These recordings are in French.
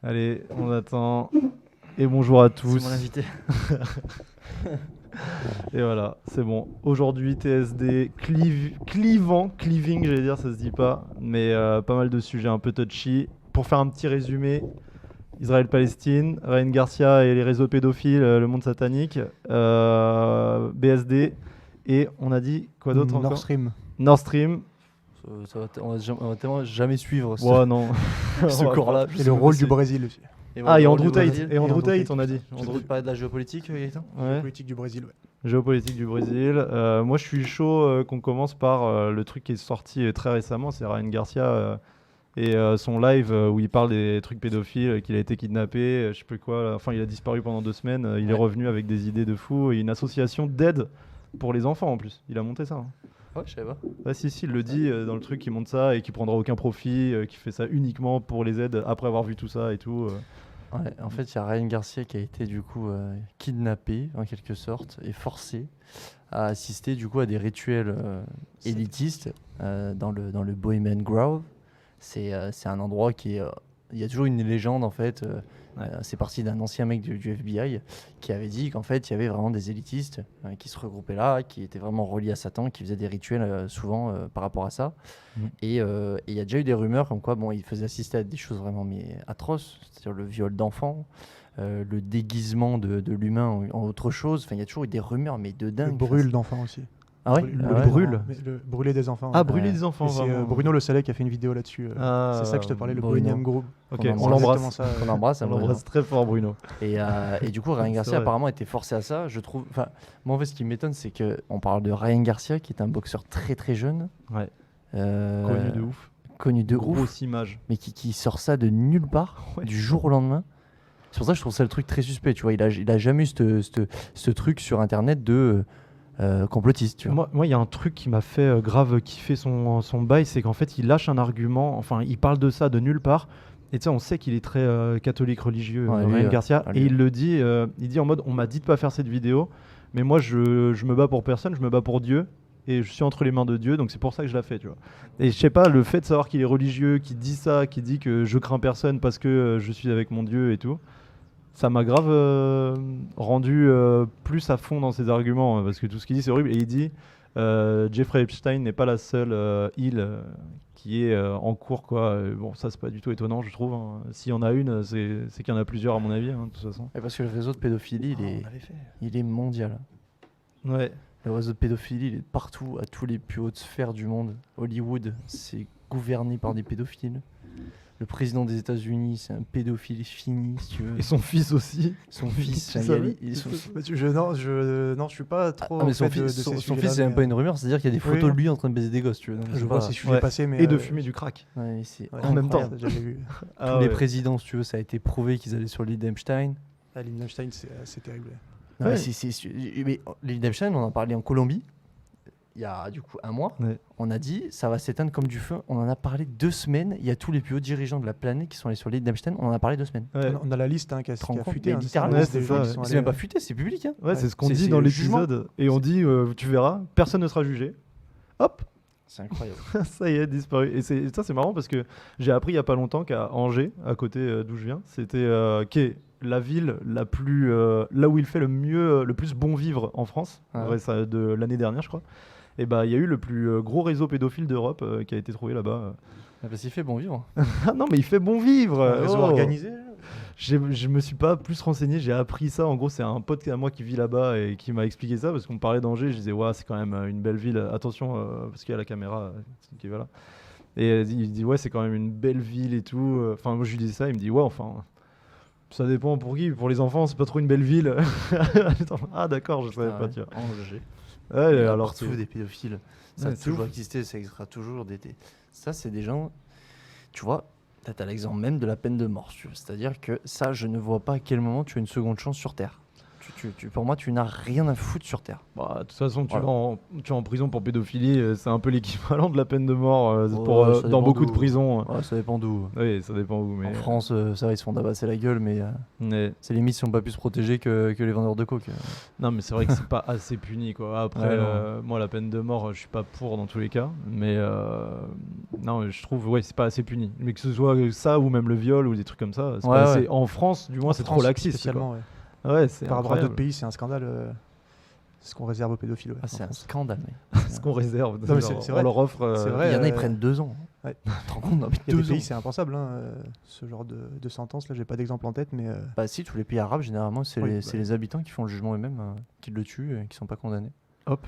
Allez, on attend. Et bonjour à C'est tous. mon invité. Et voilà, c'est bon. Aujourd'hui, TSD cleaving, j'allais dire, ça se dit pas. Mais pas mal de sujets un peu touchy. Pour faire un petit résumé, Israël-Palestine, Ryan Garcia et les réseaux pédophiles, le monde satanique, BSD, et on a dit quoi d'autre encore? Nord Stream. Nord Stream. On va tellement jamais suivre Ouais, non. ce corps-là. Et le rôle du Brésil aussi. Ah, et le Andrew rôle du Tate. Brésil. Et Andrew Andrew Tate, Tate, on a dit. Tu veux parler de la géopolitique, Gaëtan? Ouais. Politique du Brésil, ouais. Géopolitique du Brésil. Moi, je suis chaud qu'on commence par le truc qui est sorti très récemment, c'est Ryan Garcia et son live où il parle des trucs pédophiles, qu'il a été kidnappé, je sais plus quoi. Enfin, il a disparu pendant 2 semaines. Il est revenu avec des idées de fou et une association d'aide pour les enfants en plus. Il a monté ça. Hein. Ouais, je savais pas. Ouais, si, il le dit dans le truc, il monte ça et qu'il prendra aucun profit, qu'il fait ça uniquement pour les aides après avoir vu tout ça et tout. Ouais, en fait, il y a Ryan Garcia qui a été du coup kidnappé en quelque sorte et forcé à assister du coup à des rituels élitistes dans le Bohemian Grove. C'est un endroit qui est il y a toujours une légende en fait. C'est parti d'un ancien mec du FBI qui avait dit qu'en fait il y avait vraiment des élitistes qui se regroupaient là, qui étaient vraiment reliés à Satan, qui faisaient des rituels souvent par rapport à ça. Et il y a déjà eu des rumeurs comme quoi ils faisaient assister à des choses vraiment atroces, c'est-à-dire le viol d'enfants, le déguisement de l'humain en autre chose. Enfin, il y a toujours eu des rumeurs mais de dingue. Le brûle d'enfants aussi. Ah ouais, brûle. Le brûler des enfants. Ah, ouais. brûler des enfants. Et c'est vraiment. Bruno Le Sallet qui a fait une vidéo là-dessus. C'est ça que je te parlais, le Bruno. Bohemian Grove. Ok, On on l'embrasse. Exactement ça. On embrasse, On l'embrasse très fort, Bruno. Et du coup, Ryan C'est Garcia vrai. apparemment était forcé à ça. Je trouve. Enfin, moi en fait, ce qui m'étonne, c'est que on parle de Ryan Garcia, qui est un boxeur très très jeune, Ouais. euh, Connu de ouf. ouf, Grosse image. mais qui sort ça de nulle part, Ouais. du jour au lendemain. C'est pour ça que je trouve ça le truc très suspect. Tu vois, il a jamais eu ce truc sur Internet de complotiste. Tu vois. Moi, il y a un truc qui m'a fait grave kiffer son bail, c'est qu'en fait, il lâche un argument, enfin, il parle de ça de nulle part. Et tu sais, on sait qu'il est très catholique religieux, Ouais, Ryan lui, Garcia, lui. et il le dit, il dit en mode, on m'a dit de pas faire cette vidéo, mais moi, je me bats pour personne, je me bats pour Dieu, et je suis entre les mains de Dieu, donc c'est pour ça que je la fais, tu vois. Et je sais pas, le fait de savoir qu'il est religieux, qu'il dit ça, qu'il dit que je crains personne parce que je suis avec mon Dieu et tout, ça m'a grave rendu plus à fond dans ses arguments, parce que tout ce qu'il dit, c'est horrible, et il dit... Jeffrey Epstein n'est pas la seule île qui est en cours, quoi. Bon, ça, c'est pas du tout étonnant, je trouve. Hein. S'il y en a une, c'est qu'il y en a plusieurs, à mon avis, hein, de toute façon. Et parce que le réseau de pédophilie, il est mondial. Ouais. Le réseau de pédophilie, il est partout, à tous les plus hautes sphères du monde. Hollywood, c'est gouverné par des pédophiles. Le président des États-Unis, c'est un pédophile fini, si tu veux. Et son fils aussi. Son fils, Tu savais Non, je suis pas trop. mais son au fait de fils, ces son sujets-là, fils, c'est mais, même pas une rumeur, c'est-à-dire qu'il y a des photos oui. de lui en train de baiser des gosses, tu vois. Donc, Je c'est vois pas- ces sujets Ouais. passer, mais. Et de fumer du crack. Ouais, c'est ouais, en même temps. incroyable. J'ai jamais vu. Ah Tous les ouais. présidents, si tu veux, ça a été prouvé qu'ils allaient sur l'île d'Epstein. Ah, Liechtenstein, c'est terrible. Non, Ouais. mais mais l'île d'Epstein, on en parlait en Colombie, il y a du coup 1 mois. Ouais. On a dit, ça va s'éteindre comme du feu. On en a parlé 2 semaines. Il y a tous les plus hauts dirigeants de la planète qui sont allés sur l'île d'Epstein. On en a parlé 2 semaines. Ouais. On a la liste qui te rends a compte, fuité. mais hein, littéralement, la liste c'est des ça, gens qui ouais. sont C'est allés, même pas fuité, c'est public. Hein. Ouais, c'est ce qu'on C'est- dit c'est dans le jugement. l'épisode. Et on dit, tu verras, personne ne sera jugé. Hop, C'est incroyable. ça y est, disparu. Et ça, c'est marrant parce que j'ai appris il y a pas longtemps qu'à Angers, à côté d'où je viens, c'était qui est la ville la plus là où il fait le plus bon vivre en France, Ah. ouais, ça, de l'année dernière, je crois. Et bah, il y a eu le plus gros réseau pédophile d'Europe qui a été trouvé là-bas. Parce qu'il fait bon vivre. Ah non, mais il fait bon vivre. Un réseau Oh. organisé. Je me suis pas plus renseigné, j'ai appris ça. En gros, c'est un pote à moi qui vit là-bas et qui m'a expliqué ça parce qu'on me parlait d'Angers. Je disais, ouais, c'est quand même une belle ville. Attention, parce qu'il y a la caméra qui va là. Et il dit, ouais, c'est quand même une belle ville et tout. Enfin, moi, je lui disais ça. Il me dit, ouais, enfin, ça dépend pour qui. Pour les enfants, c'est pas trop une belle ville. Ah, d'accord, je savais pas, tu vois. Angers. Ouais, Il y a alors, partout c'est- des pédophiles. Ça a Ouais, c'est toujours ouf. existé, ça existera toujours. Ça, c'est des gens. Tu vois, t'as l'exemple même de la peine de mort. Si tu veux. C'est-à-dire que ça, je ne vois pas à quel moment tu as une seconde chance sur Terre. Pour moi, tu n'as rien à foutre sur Terre. Bah, de toute façon, tu Voilà. vas en prison pour pédophilie, c'est un peu l'équivalent de la peine de mort Ça dans dépend beaucoup de d'où. prisons. Ouais, ça dépend d'où. Oui, ça dépend où. Mais, En France, ça va, ils se font tabasser la gueule, mais c'est limite si on pas pu se protéger que les vendeurs de coke. non, mais c'est vrai que c'est pas assez puni, quoi. Après, Ouais, non. moi, la peine de mort, je suis pas pour dans tous les cas. Mais non, je trouve, ouais, c'est pas assez puni. Mais que ce soit ça ou même le viol ou des trucs comme ça, c'est Ouais, pas ouais. assez. En France, du moins, En c'est France, trop laxiste. spécialement, ouais. Quoi. Ouais, c'est Par rapport à d'autres incroyable. pays, c'est un scandale. Ce qu'on réserve aux pédophiles. Ouais, Ah, c'est en un France. scandale, mec. Ce qu'on réserve. Non, mais c'est on vrai. leur offre. C'est vrai. Il y en a, ils prennent 2 ans. Ouais. Tu te rends compte? Non, mais Il y a des 2 ans. pays, c'est impensable, hein, ce genre de sentence. Là, j'ai pas d'exemple en tête, mais Bah si, tous les pays arabes, généralement, c'est Oui, c'est les habitants qui font le jugement eux-mêmes, qui le tuent et qui sont pas condamnés. Hop.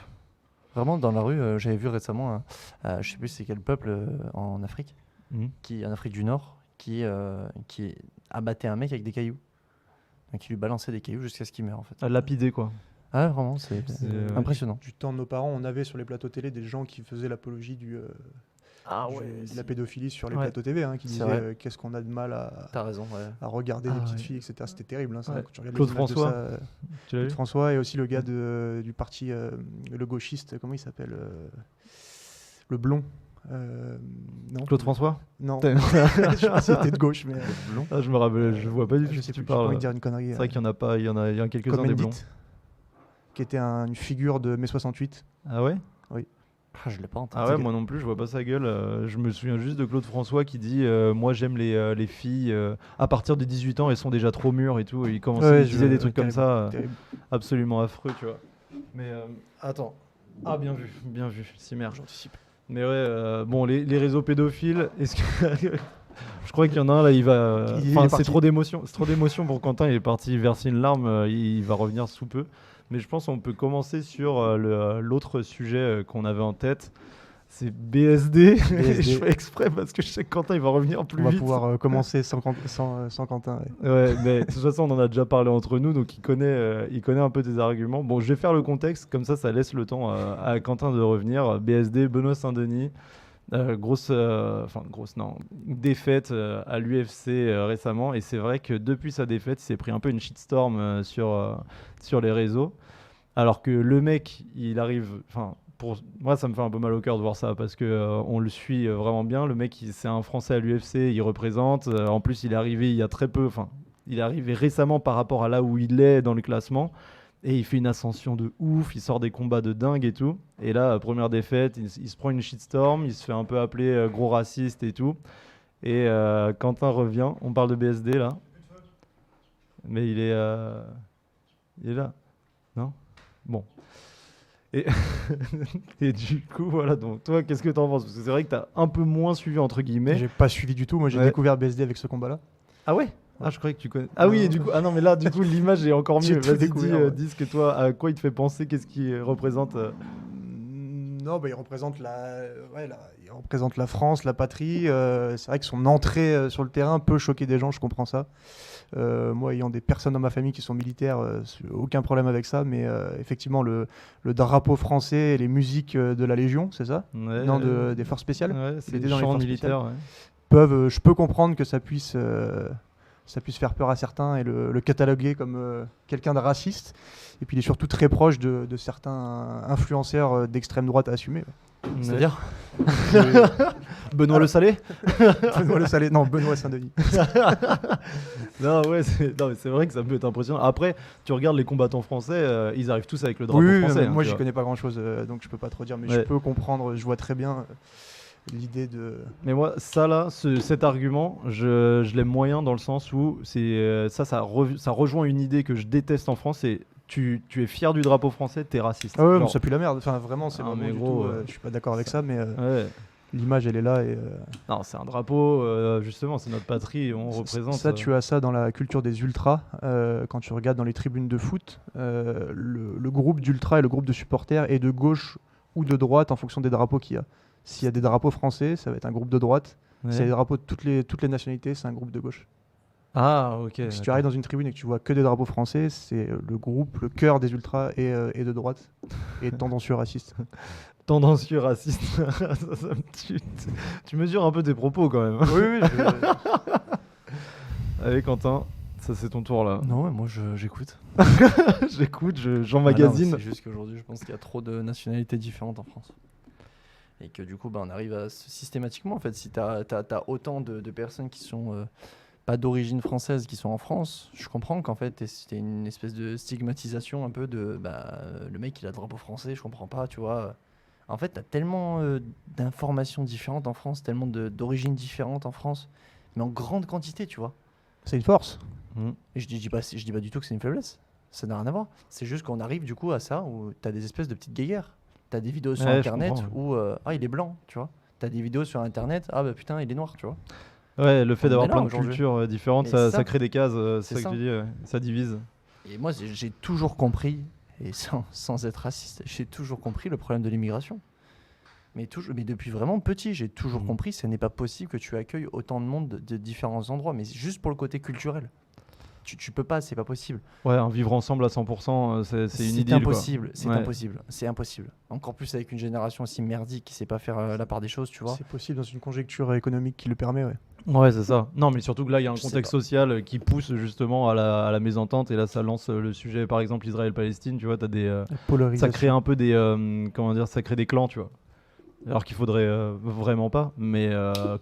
Vraiment, dans la rue, j'avais vu récemment, je sais plus c'est quel peuple en Afrique, en Afrique du Nord, qui abattait un mec avec des cailloux. Donc, qui lui balançait des cailloux jusqu'à ce qu'il meure, en fait. À lapider, quoi. Ah, vraiment, c'est impressionnant. du temps de nos parents, on avait sur les plateaux télé des gens qui faisaient l'apologie de la pédophilie sur les Ouais. plateaux TV, qui C'est disaient vrai. qu'est-ce qu'on a de mal T'as raison, ouais. à regarder Ah des petites ouais. filles, etc. C'était terrible. Hein, ça, Ouais. quand tu regardes Claude les images de François. ça, Tu l'as vu Claude François et aussi le gars du parti, le gauchiste, comment il s'appelle le blond. Non. Claude François Non. T'es- Je sais pas si c'était de gauche, mais Ah, je me rappelle, je vois pas du tout je ce sais que tu plus. J'ai pas envie parles. de dire une connerie. C'est vrai qu'il y en a pas, il y en a quelques-uns des blonds. Cohn-Bendit, qui était une figure de mai 68. Ah ouais Ah, je l'ai pas entendu. Ah ouais, moi non plus, je vois pas sa gueule. Je me souviens juste de Claude François qui dit moi j'aime les filles à partir de 18 ans, elles sont déjà trop mûres et tout. Et il commençait Ouais, il disait des trucs comme ça, Terrible. absolument affreux, tu vois. Mais attends. Ah, bien vu, Cimer. J'anticipe. Mais ouais, bon, les réseaux pédophiles, est-ce que. Je crois qu'il y en a un là, il va. Il est Enfin, c'est parti. trop d'émotion pour Quentin, il est parti verser une larme, il va revenir sous peu. Mais je pense qu'on peut commencer sur l'autre sujet qu'on avait en tête. C'est BSD. BSD. Je fais exprès parce que je sais que Quentin il va revenir plus On va vite. pouvoir commencer sans Quentin. Ouais. Ouais, mais de toute façon, on en a déjà parlé entre nous, donc il connaît un peu tes arguments. Bon, je vais faire le contexte, comme ça laisse le temps à Quentin de revenir. BSD, Benoît Saint-Denis, grosse défaite à l'UFC récemment, et c'est vrai que depuis sa défaite, il s'est pris un peu une shitstorm sur les réseaux, alors que le mec, il arrive, enfin. Pour moi, ça me fait un peu mal au cœur de voir ça parce que on le suit vraiment bien. Le mec, c'est un Français à l'UFC, il représente. En plus, il est arrivé il y a très peu. Enfin, il est arrivé récemment par rapport à là où il est dans le classement. Et il fait une ascension de ouf. Il sort des combats de dingue et tout. Et là, première défaite, il se prend une shitstorm. Il se fait un peu appeler gros raciste et tout. Et Quentin revient. On parle de BSD là. Mais il est là. Non ? Bon. Et du coup, voilà, donc toi, qu'est-ce que t'en penses? Parce que c'est vrai que t'as un peu moins suivi, entre guillemets. J'ai pas suivi du tout. Moi, j'ai Ouais. découvert BSD avec ce combat-là. Ah ouais? Ah, je croyais que tu connais. Ah oui, et du coup, ah non, mais là, du coup, l'image est encore J'ai mieux. tout Vas-y, découvert, ouais. dis ce que toi, à quoi il te fait penser, qu'est-ce qui représente. Non, il représente il représente la France, la patrie. C'est vrai que son entrée sur le terrain peut choquer des gens, je comprends ça. Moi, ayant des personnes dans ma famille qui sont militaires, aucun problème avec ça. Mais effectivement, le drapeau français et les musiques de la Légion, c'est ça? Ouais, Non, des forces spéciales. Ouais, c'est était des dans les chants forces militaires. Ouais. Je peux comprendre que ça puisse faire peur à certains et le cataloguer comme quelqu'un de raciste. Et puis il est surtout très proche de certains influenceurs d'extrême droite à assumer. C'est-à-dire Benoît Le Salé. Benoît Le Salé, non, Benoît Saint-Denis. Non, ouais, non, mais c'est vrai que ça peut être impressionnant. Après, tu regardes les combattants français, ils arrivent tous avec le drapeau Oui, français. mais hein, moi tu j'y vois. connais pas grand-chose, donc je peux pas trop dire, mais Ouais. je peux comprendre, je vois très bien l'idée de... Mais moi, ça là, cet argument, je l'aime moyen dans le sens où ça rejoint une idée que je déteste en France, c'est tu es fier du drapeau français, t'es raciste. Ah ouais, mais Genre, ça pue la merde, enfin vraiment, c'est Ah, pas bon mais du gros, tout, je suis pas d'accord avec ça, mais ouais. l'image elle est là et... Non, c'est un drapeau, justement, c'est notre patrie, on représente. Ça, tu as ça dans la culture des ultras. Quand tu regardes dans les tribunes de foot, le groupe d'ultras et le groupe de supporters est de gauche ou de droite en fonction des drapeaux qu'il y a. S'il y a des drapeaux français, ça va être un groupe de droite. Ouais. S'il y a des drapeaux de toutes les nationalités, c'est un groupe de gauche. Ah, ok. Donc, si tu arrives dans une tribune et que tu vois que des drapeaux français, c'est le groupe, le cœur des ultras et de droite et tendancieux raciste. Tendancieux raciste. Ça me tue. Tu mesures un peu tes propos quand même. Oui, Allez, Quentin, Ça, c'est ton tour là. Non, mais moi j'écoute. J'écoute, Ah non, j'emmagasine. c'est juste qu'aujourd'hui, je pense qu'il y a trop de nationalités différentes en France. Et que du coup, on arrive à systématiquement, en fait, si tu as autant de personnes qui sont pas d'origine française, qui sont en France, je comprends qu'en fait, c'était une espèce de stigmatisation un peu de le mec, il a le drapeau français, je comprends pas, tu vois. En fait, tu as tellement d'informations différentes en France, tellement d'origines différentes en France, mais en grande quantité, tu vois. C'est une force. Et je dis pas du tout que c'est une faiblesse. Ça n'a rien à voir. C'est juste qu'on arrive du coup à ça où tu as des espèces de petites guéguerres. Tu as des vidéos sur Ouais, je internet comprends, où il est blanc, tu vois. Tu as des vidéos sur internet, ah bah putain, il est noir, tu vois. Ouais, le fait On d'avoir est là plein de aujourd'hui. cultures différentes, Mais ça ça, crée des cases, c'est c'est ça ça. que tu dis, ça divise. Et moi, j'ai toujours compris, et sans être raciste, j'ai toujours compris le problème de l'immigration. Mais depuis vraiment petit, j'ai toujours compris ce n'est pas possible que tu accueilles autant de monde de différents endroits, mais juste pour le côté culturel. Tu peux pas, c'est pas possible. Ouais, un vivre ensemble à 100%, c'est une idylle, impossible, quoi. c'est Ouais. impossible, c'est impossible. Encore plus avec une génération aussi merdique qui sait pas faire la part des choses, tu vois. C'est possible dans une conjoncture économique qui le permet, ouais. Ouais, c'est ça. Non, mais surtout que là, il y a un Je sais contexte pas. social qui pousse justement à la mésentente, et là, ça lance le sujet, par exemple, Israël-Palestine, tu vois, t'as des, La polarisation. ça crée un peu des, comment dire, ça crée des clans, tu vois. Alors qu'il faudrait vraiment pas, mais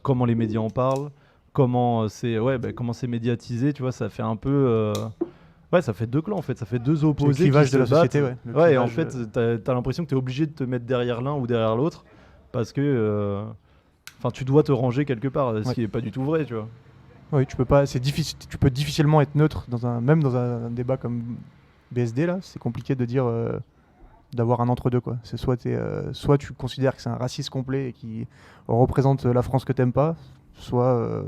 comment les médias en parlent, comment comment c'est médiatisé, tu vois, ça fait un peu, ouais, ça fait deux clans en fait, ça fait deux C'est le opposés clivage qui de la se battent. société, ouais. Le Ouais, et en clivage, fait, t'as l'impression que t'es obligé de te mettre derrière l'un ou derrière l'autre parce que, enfin, tu dois te ranger quelque part, ce Ouais. qui est pas du tout vrai, tu vois. oui, tu peux pas. C'est difficile. Tu peux difficilement être neutre même dans un débat comme BSD là. C'est compliqué de dire d'avoir un entre-deux quoi. C'est soit tu considères que c'est un raciste complet et qui représente la France que t'aimes pas, soit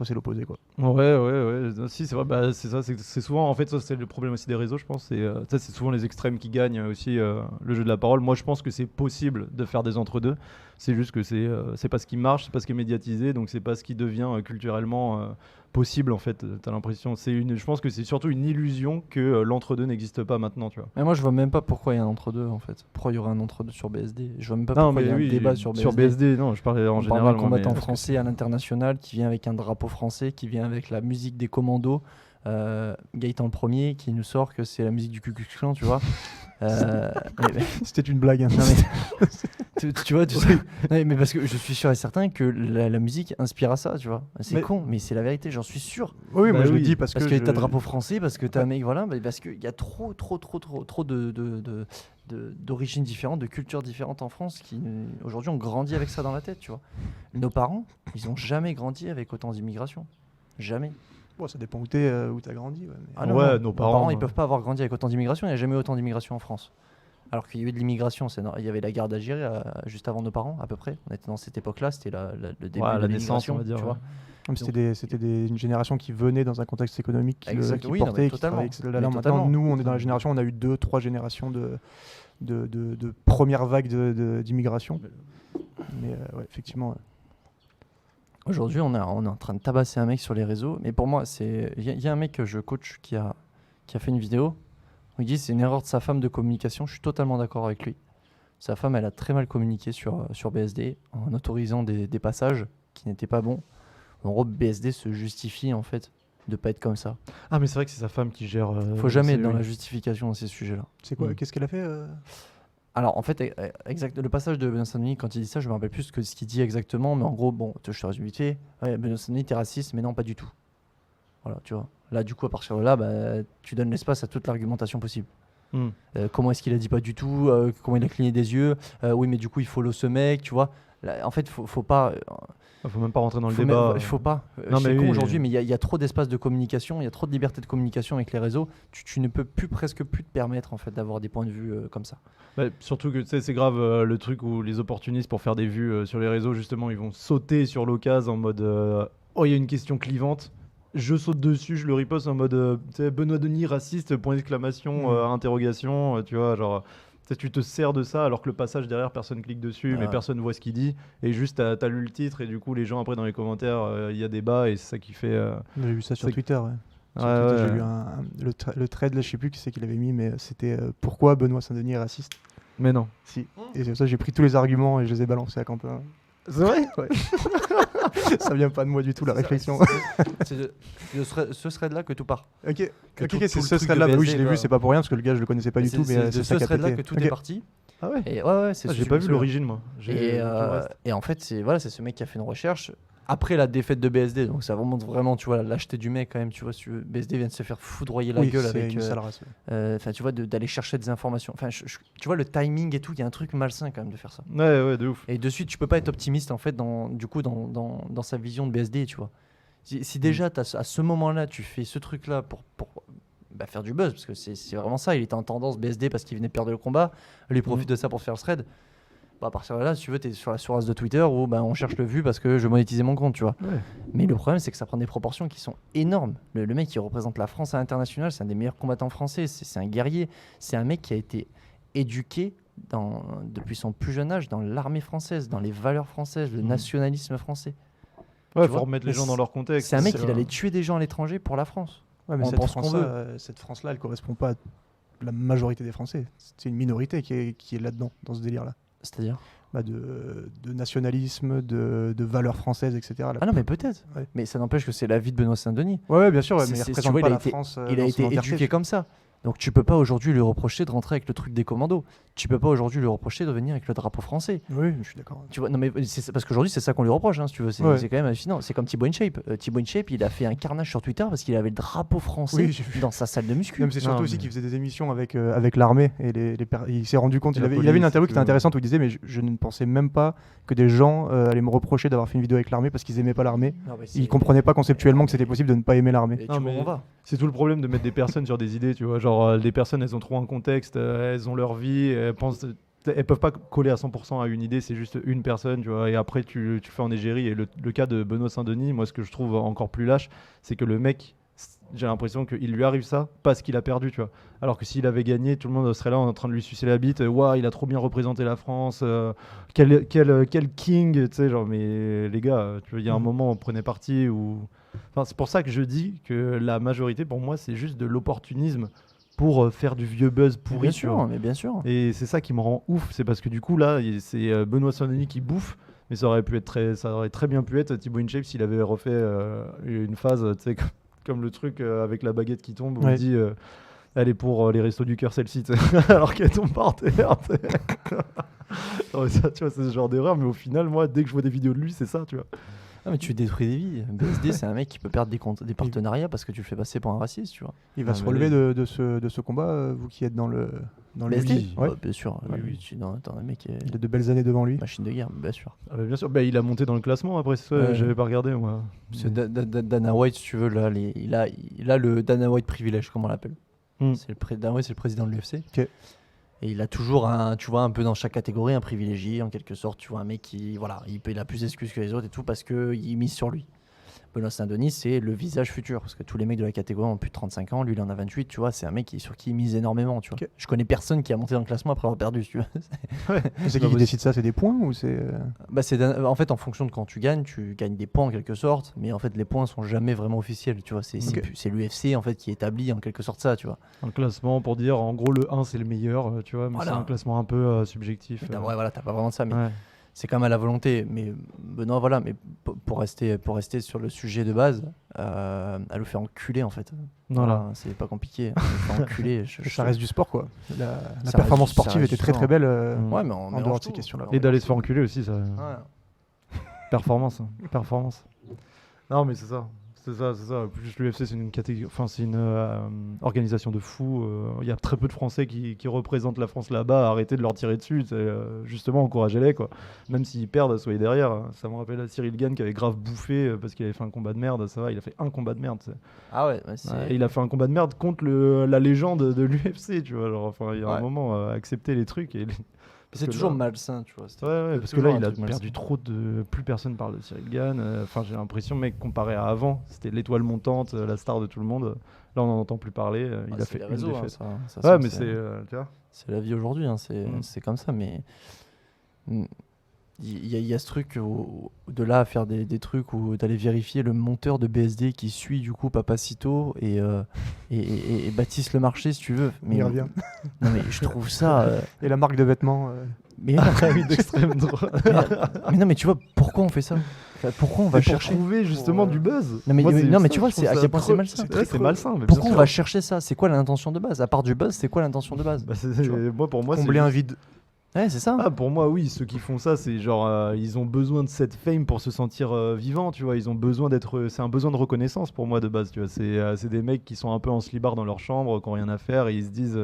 c'est l'opposé quoi. Ouais. Non, si, c'est vrai, bah, c'est ça, c'est souvent, en fait, ça, c'est le problème aussi des réseaux, je pense. C'est souvent les extrêmes qui gagnent aussi le jeu de la parole. Moi, je pense que c'est possible de faire des entre-deux. C'est juste que c'est pas ce qui marche, c'est pas ce qui est médiatisé, donc c'est pas ce qui devient culturellement possible, en fait. T'as l'impression, je pense que c'est surtout une illusion que l'entre-deux n'existe pas maintenant, tu vois. Mais moi, je vois même pas pourquoi il y a un entre-deux en fait. Pourquoi il y aurait un entre-deux sur BSD? Je vois même pas Non, pourquoi il y a mais un oui, débat sur BSD. sur BSD, non, je parlais en On général. parle d'un moi, combattant mais- français à l'international qui vient avec un drapeau français, qui vient avec la musique des commandos. Gaëtan le premier qui nous sort que c'est la musique du Ku Klux Klan, tu vois. Mais- C'était une blague. Hein. non, mais- tu vois, tu sais. Non, mais parce que je suis sûr et certain que la musique inspire à ça, tu vois. C'est Mais- con, mais c'est la vérité, j'en suis sûr. Oui, Bah moi je le oui, dis parce Parce que que t'as drapeau français, parce que t'as un mec, voilà, mais parce qu'il y a trop d'origines différentes, de cultures différentes en France qui aujourd'hui ont grandi avec ça dans la tête, tu vois. Nos parents, ils ont jamais grandi avec autant d'immigration. Jamais. Bon, ça dépend où t'as grandi. Ouais, mais- Ah non, Ouais, non. nos parents, Ils peuvent pas avoir grandi avec autant d'immigration, il n'y a jamais eu autant d'immigration en France. Alors qu'il y a eu de l'immigration, il y avait la guerre d'Algérie juste avant nos parents, à peu près. On était dans cette époque-là, c'était le début Ouais, de la naissance, l'immigration, on va dire. tu ouais. vois. Comme c'était une génération qui venait dans un contexte économique qui Exact, qui oui, non, mais portait, qui totalement. travaillait, etc. Là, Mais maintenant, totalement. nous, on est dans la génération, on a eu 2-3 générations de première vague d'immigration. Mais ouais, effectivement, Aujourd'hui, on est en train de tabasser un mec sur les réseaux. Mais pour moi, il y a un mec que je coach qui a fait une vidéo où il dit c'est une erreur de sa femme de communication. Je suis totalement d'accord avec lui. Sa femme, elle a très mal communiqué sur BSD en autorisant des passages qui n'étaient pas bons. En gros, BSD se justifie en fait de pas être comme ça. Ah, mais c'est vrai que c'est sa femme qui gère. Faut jamais être c'est- dans oui. la justification dans ces sujets-là. c'est quoi Mm. Qu'est-ce qu'elle a fait Alors en fait, exact, le passage de Benoît Saint-Denis, quand il dit ça, je me rappelle plus ce qu'il dit exactement, mais en gros, bon, je te résume vite fait. Ouais, Benoît Saint-Denis, t'es raciste, mais non, pas du tout. Voilà, tu vois. Là, du coup, à partir de là, bah, tu donnes l'espace à toute l'argumentation possible. Hmm. Comment est-ce qu'il a dit pas du tout comment il a cligné des yeux oui, mais du coup, il follow ce mec, tu vois. Là, en fait, faut pas. Faut même pas rentrer dans le Faut débat. il faut pas. Non, C'est mais con oui. aujourd'hui, mais il y a trop d'espace de communication, il y a trop de liberté de communication avec les réseaux. Tu ne peux presque plus te permettre en fait d'avoir des points de vue comme ça. Bah, surtout que tu sais, c'est grave le truc où les opportunistes pour faire des vues sur les réseaux, justement, ils vont sauter sur l'occasion en mode oh, il y a une question clivante. Je saute dessus, je le riposte en mode tu sais, Benoît Denis, raciste, point d'exclamation, interrogation, tu vois, genre. Tu sais, tu te sers de ça alors que le passage derrière, personne clique dessus, mais Ouais. personne voit ce qu'il dit. Et juste, t'as lu le titre et du coup, les gens après dans les commentaires, il y a débat et c'est ça qui fait. J'ai vu ça sur c'est- Twitter. Ouais. Sur Ouais, Twitter, ouais. j'ai vu le thread, là, je sais plus qui c'est qu'il avait mis, mais c'était pourquoi Benoît Saint-Denis est raciste. Mais non. Si. Et c'est pour ça que j'ai pris tous les arguments et je les ai balancés à Quentin. C'est vrai. Ouais. Ça vient pas de moi du tout la réflexion. C'est de ce thread-là que tout part. Ok, Que ok, tout- c'est tout le ce truc thread-là. de Oui, BSD, je l'ai vu, bah. c'est pas pour rien parce que le gars je le connaissais pas du tout, mais C'est c'est de ça ce qui a thread-là pété. que tout Ok. est parti. Ah ouais. Et ouais, c'est J'ai pas vu l'origine moi. Et, et en fait, c'est ce mec qui a fait une recherche après la défaite de BSD. Donc ça remonte vraiment, tu vois, la lâcheté du mec quand même. Tu vois, BSD vient de se faire foudroyer la Oui, gueule c'est avec. une sale race. Ouais. Enfin, tu vois, d'aller chercher des informations. Enfin, tu vois, le timing et tout, il y a un truc malsain quand même de faire ça. Ouais, de ouf. Et de suite, tu peux pas être optimiste en fait dans sa vision de BSD, tu vois. Si déjà à ce moment-là, tu fais ce truc-là pour faire du buzz, parce que c'est vraiment ça, il était en tendance BSD parce qu'il venait de perdre le combat, lui profite de ça pour faire le thread. Bah, à partir de là, si tu veux, t'es sur la surrace de Twitter où on cherche le vu parce que je monétisais mon compte, tu vois. Ouais. Mais le problème, c'est que ça prend des proportions qui sont énormes. Le mec qui représente la France à l'international, c'est un des meilleurs combattants français, c'est un guerrier, c'est un mec qui a été éduqué depuis son plus jeune âge dans l'armée française, dans les valeurs françaises, le nationalisme français. Ouais, Tu faut vois, remettre les gens dans leur contexte. C'est un mec qui allait tuer des gens à l'étranger pour la France. Ouais, mais On pense qu'on cette France-là, elle correspond pas à la majorité des Français. C'est une minorité qui est là-dedans, dans ce délire-là. C'est-à-dire De nationalisme, de valeurs françaises, etc. Là. Ah non, mais peut-être. Ouais. Mais ça n'empêche que c'est la vie de Benoît Saint-Denis. Ouais, bien sûr, ouais, C'est- mais il c'est- représente tu vois, pas il a la été- France. Il a dans été son entièreté. éduqué comme ça. Donc tu peux pas aujourd'hui lui reprocher de rentrer avec le truc des commandos. Tu peux pas aujourd'hui lui reprocher de venir avec le drapeau français. Oui, je suis d'accord. Tu vois, non mais parce qu'aujourd'hui c'est ça qu'on lui reproche, hein, si tu veux. C'est Ouais. c'est quand même hallucinant. C'est comme Thibaut InShape. Thibaut InShape, il a fait un carnage sur Twitter parce qu'il avait le drapeau français Oui, j'ai vu. dans sa salle de muscu. Non, mais c'est surtout Non, aussi mais- qu'il faisait des émissions avec l'armée et il s'est rendu compte. Et Il la avait une police, interview qui était tout. intéressante où il disait mais je ne pensais même pas que des gens allaient me reprocher d'avoir fait une vidéo avec l'armée parce qu'ils aimaient pas l'armée. Non, mais c'est- Ils comprenaient pas conceptuellement que c'était possible de ne pas aimer l'armée. Et tu Non, vois où mais- on va. C'est tout le problème de mettre des personnes sur des idées, tu vois. Genre, les personnes, elles ont trop un contexte, elles ont leur vie, elles peuvent pas coller à 100% à une idée, c'est juste une personne, tu vois. Et après, tu fais en égérie. Et le cas de Benoît Saint-Denis, moi, ce que je trouve encore plus lâche, c'est que le mec, j'ai l'impression qu'il lui arrive ça parce qu'il a perdu, tu vois. Alors que s'il avait gagné, tout le monde serait là en train de lui sucer la bite. Waouh, il a trop bien représenté la France. Quel king, tu sais. Genre, mais les gars, tu vois, il y a un moment, on prenait parti où. Enfin, c'est pour ça que je dis que la majorité, pour moi, c'est juste de l'opportunisme pour faire du vieux buzz pourri. Bien tu vois. sûr, mais bien sûr. Et c'est ça qui me rend ouf. C'est parce que du coup, là, c'est Benoît Saint-Denis qui bouffe. Mais ça aurait très bien pu être Thibaut InShape s'il avait refait une phase, tu sais, comme le truc avec la baguette qui tombe, où Ouais. il dit elle est pour les restos du cœur celle-ci, tu sais, alors qu'elle tombe par terre. Tu sais. Non, mais ça, tu vois, c'est ce genre d'erreur, mais au final, moi, dès que je vois des vidéos de lui, c'est ça, tu vois. Ah, mais tu détruis des vies. BSD, c'est un mec qui peut perdre des partenariats parce que tu le fais passer pour un raciste, tu vois. Il va Ah, se mais relever oui. de ce combat, vous qui êtes dans le BSD oui. Ouais. Bah, bien sûr. Ouais. Oui, attends, un mec qui est Il a de belles années devant lui. machine de guerre, bien sûr. Ah, bah, bien sûr, bah, il a monté dans le classement après, c'est ça, Ouais. j'avais pas regardé, moi. Parce que Dana White, si tu veux, là, il a le Dana White privilège, comme on l'appelle. Hmm. Dana White, c'est le président de l'UFC. Ok. Et il a toujours tu vois, un peu dans chaque catégorie, un privilégié, en quelque sorte. Tu vois, un mec qui, voilà, il a plus d'excuses que les autres et tout parce qu'il mise sur lui. Benoît Saint-Denis, c'est le visage futur parce que tous les mecs de la catégorie ont plus de 35 ans. Lui, il en a 28, tu vois. C'est un mec sur qui il mise énormément, tu vois. Ok. Je connais personne qui a monté dans le classement après avoir perdu, si tu veux. C'est pas qui décide ça? C'est des points ou c'est Bah, en fait, en fonction de quand tu gagnes des points en quelque sorte, mais en fait, les points sont jamais vraiment officiels, tu vois. Ok. C'est l'UFC en fait qui établit en quelque sorte ça, tu vois. Un classement pour dire, en gros, le 1, c'est le meilleur, tu vois, mais Voilà. c'est un classement un peu subjectif. Mais ouais, voilà, t'as pas vraiment de ça, mais Ouais. c'est quand même à la volonté. Mais Benoît, voilà, mais pour rester sur le sujet de base, elle le fait enculer en fait. Voilà. C'est pas compliqué. Elle le fait enculer. ça reste du sport quoi. La Ça performance reste- ça sportive reste était du très très sport. belle Ouais, mais en dehors de ces questions-là. Et d'aller se faire enculer aussi, ça. Ouais. Performance. Performance. Non, mais c'est ça. C'est ça. Plus l'UFC, c'est une catégorie, enfin, c'est une organisation de fous. Il y a très peu de Français qui représentent la France là-bas. Arrêtez de leur tirer dessus. Justement, encouragez-les, quoi. Même s'ils perdent, soyez derrière. Ça me rappelle à Cyril Gane qui avait grave bouffé parce qu'il avait fait un combat de merde. Ça va, il a fait un combat de merde. Tu sais. Ah ouais, c'est. Ouais, et il a fait un combat de merde contre la légende de l'UFC, tu vois. Genre, enfin, il y a Ouais. un moment, accepter les trucs. C'est que toujours là- malsain, tu vois. Ouais, parce que toujours là, un il a truc perdu malsain. trop de. Plus personne parle de Cyril Gane. Enfin, j'ai l'impression, mec, comparé à avant, c'était l'étoile montante, la star de tout le monde. Là, on n'en entend plus parler. Il Ouais, a c'est fait les une réseaux, hein, défaite. ça, Ouais, mais c'est. Tu vois. c'est la vie aujourd'hui, hein, Mm. c'est comme ça, mais il y a ce truc de là à faire des trucs ou d'aller vérifier le monteur de BSD qui suit du coup Papacito et Baptiste Le Marché si tu veux. Il revient. Non mais je trouve ça. Et la marque de vêtements Mais non, Ah oui, d'extrême droite. mais non, mais tu vois, pourquoi on fait ça? Enfin, pourquoi on va Mais pour chercher? trouver justement du buzz. Non, mais- Moi, mais- c'est non, mais ça, tu vois, je trouve c'est à ça quel point c'est affreux. malsain. C'est malsain. Mais bien Pourquoi on sûr. va chercher ça? C'est quoi l'intention de base? À part du buzz, c'est quoi l'intention de base? Bah, Tu vois. pour moi, c'est Combler un juste- vide. Ouais, c'est ça. Ah, pour moi, oui, ceux qui font ça, c'est genre, ils ont besoin de cette fame pour se sentir vivants, tu vois. Ils ont besoin d'être. C'est un besoin de reconnaissance pour moi de base, tu vois. C'est des mecs qui sont un peu en slibard dans leur chambre, qui n'ont rien à faire, et ils se disent,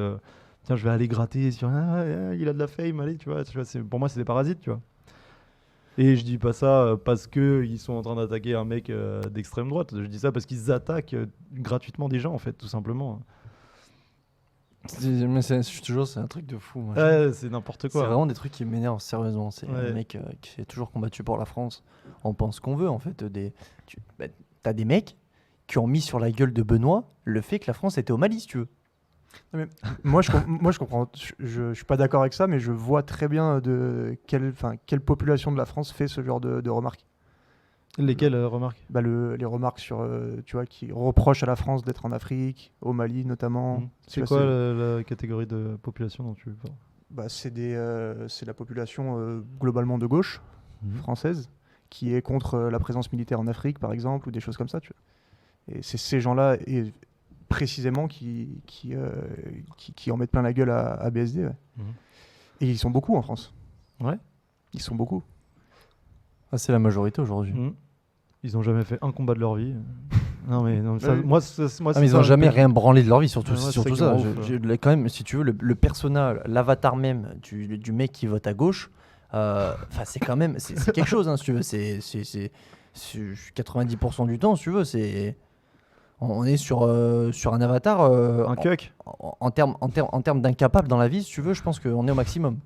tiens, je vais aller gratter sur. Il a de la fame, allez, tu vois. Pour moi, c'est des parasites, tu vois. Et je dis pas ça parce que ils sont en train d'attaquer un mec d'extrême droite. Je dis ça parce qu'ils attaquent gratuitement des gens, en fait, tout simplement. Mais je te jure, c'est un truc de fou. Moi. Ouais, c'est n'importe C'est quoi. vraiment des trucs qui m'énervent sérieusement. C'est Ouais. un mec qui est toujours combattu pour la France. On pense qu'on veut en fait. T'as des mecs qui ont mis sur la gueule de Benoît le fait que la France était au Mali, si tu veux. Moi, je comprends. Je suis pas d'accord avec ça, mais je vois très bien de quelle population de la France fait ce genre de remarques. Lesquels remarques Bah, les remarques sur, tu vois, qui reprochent à la France d'être en Afrique, au Mali notamment. Tu C'est vois, quoi la catégorie de population dont tu parles bah, c'est la population globalement de gauche française qui est contre la présence militaire en Afrique, par exemple, ou des choses comme ça. Tu vois. Et c'est ces gens-là, et précisément, qui en mettent plein la gueule à BSD. Ouais. Et ils sont beaucoup en France. Ouais. Ils sont beaucoup. Ah, c'est la majorité aujourd'hui. Ils ont jamais fait un combat de leur vie. Non mais non, ça, Ouais. moi, Ah, mais ils ont jamais rien branlé de leur vie, surtout, Ouais, c'est ouais, surtout c'est ça ça. qui me rend ouf, Quand même, si tu veux, le personnage, l'avatar même du mec qui vote à gauche, c'est quand même c'est quelque chose, hein, si tu veux. C'est 90% du temps, si tu veux, on est sur un avatar un cuck. en termes d'incapable dans la vie, si tu veux. Je pense qu'on est au maximum.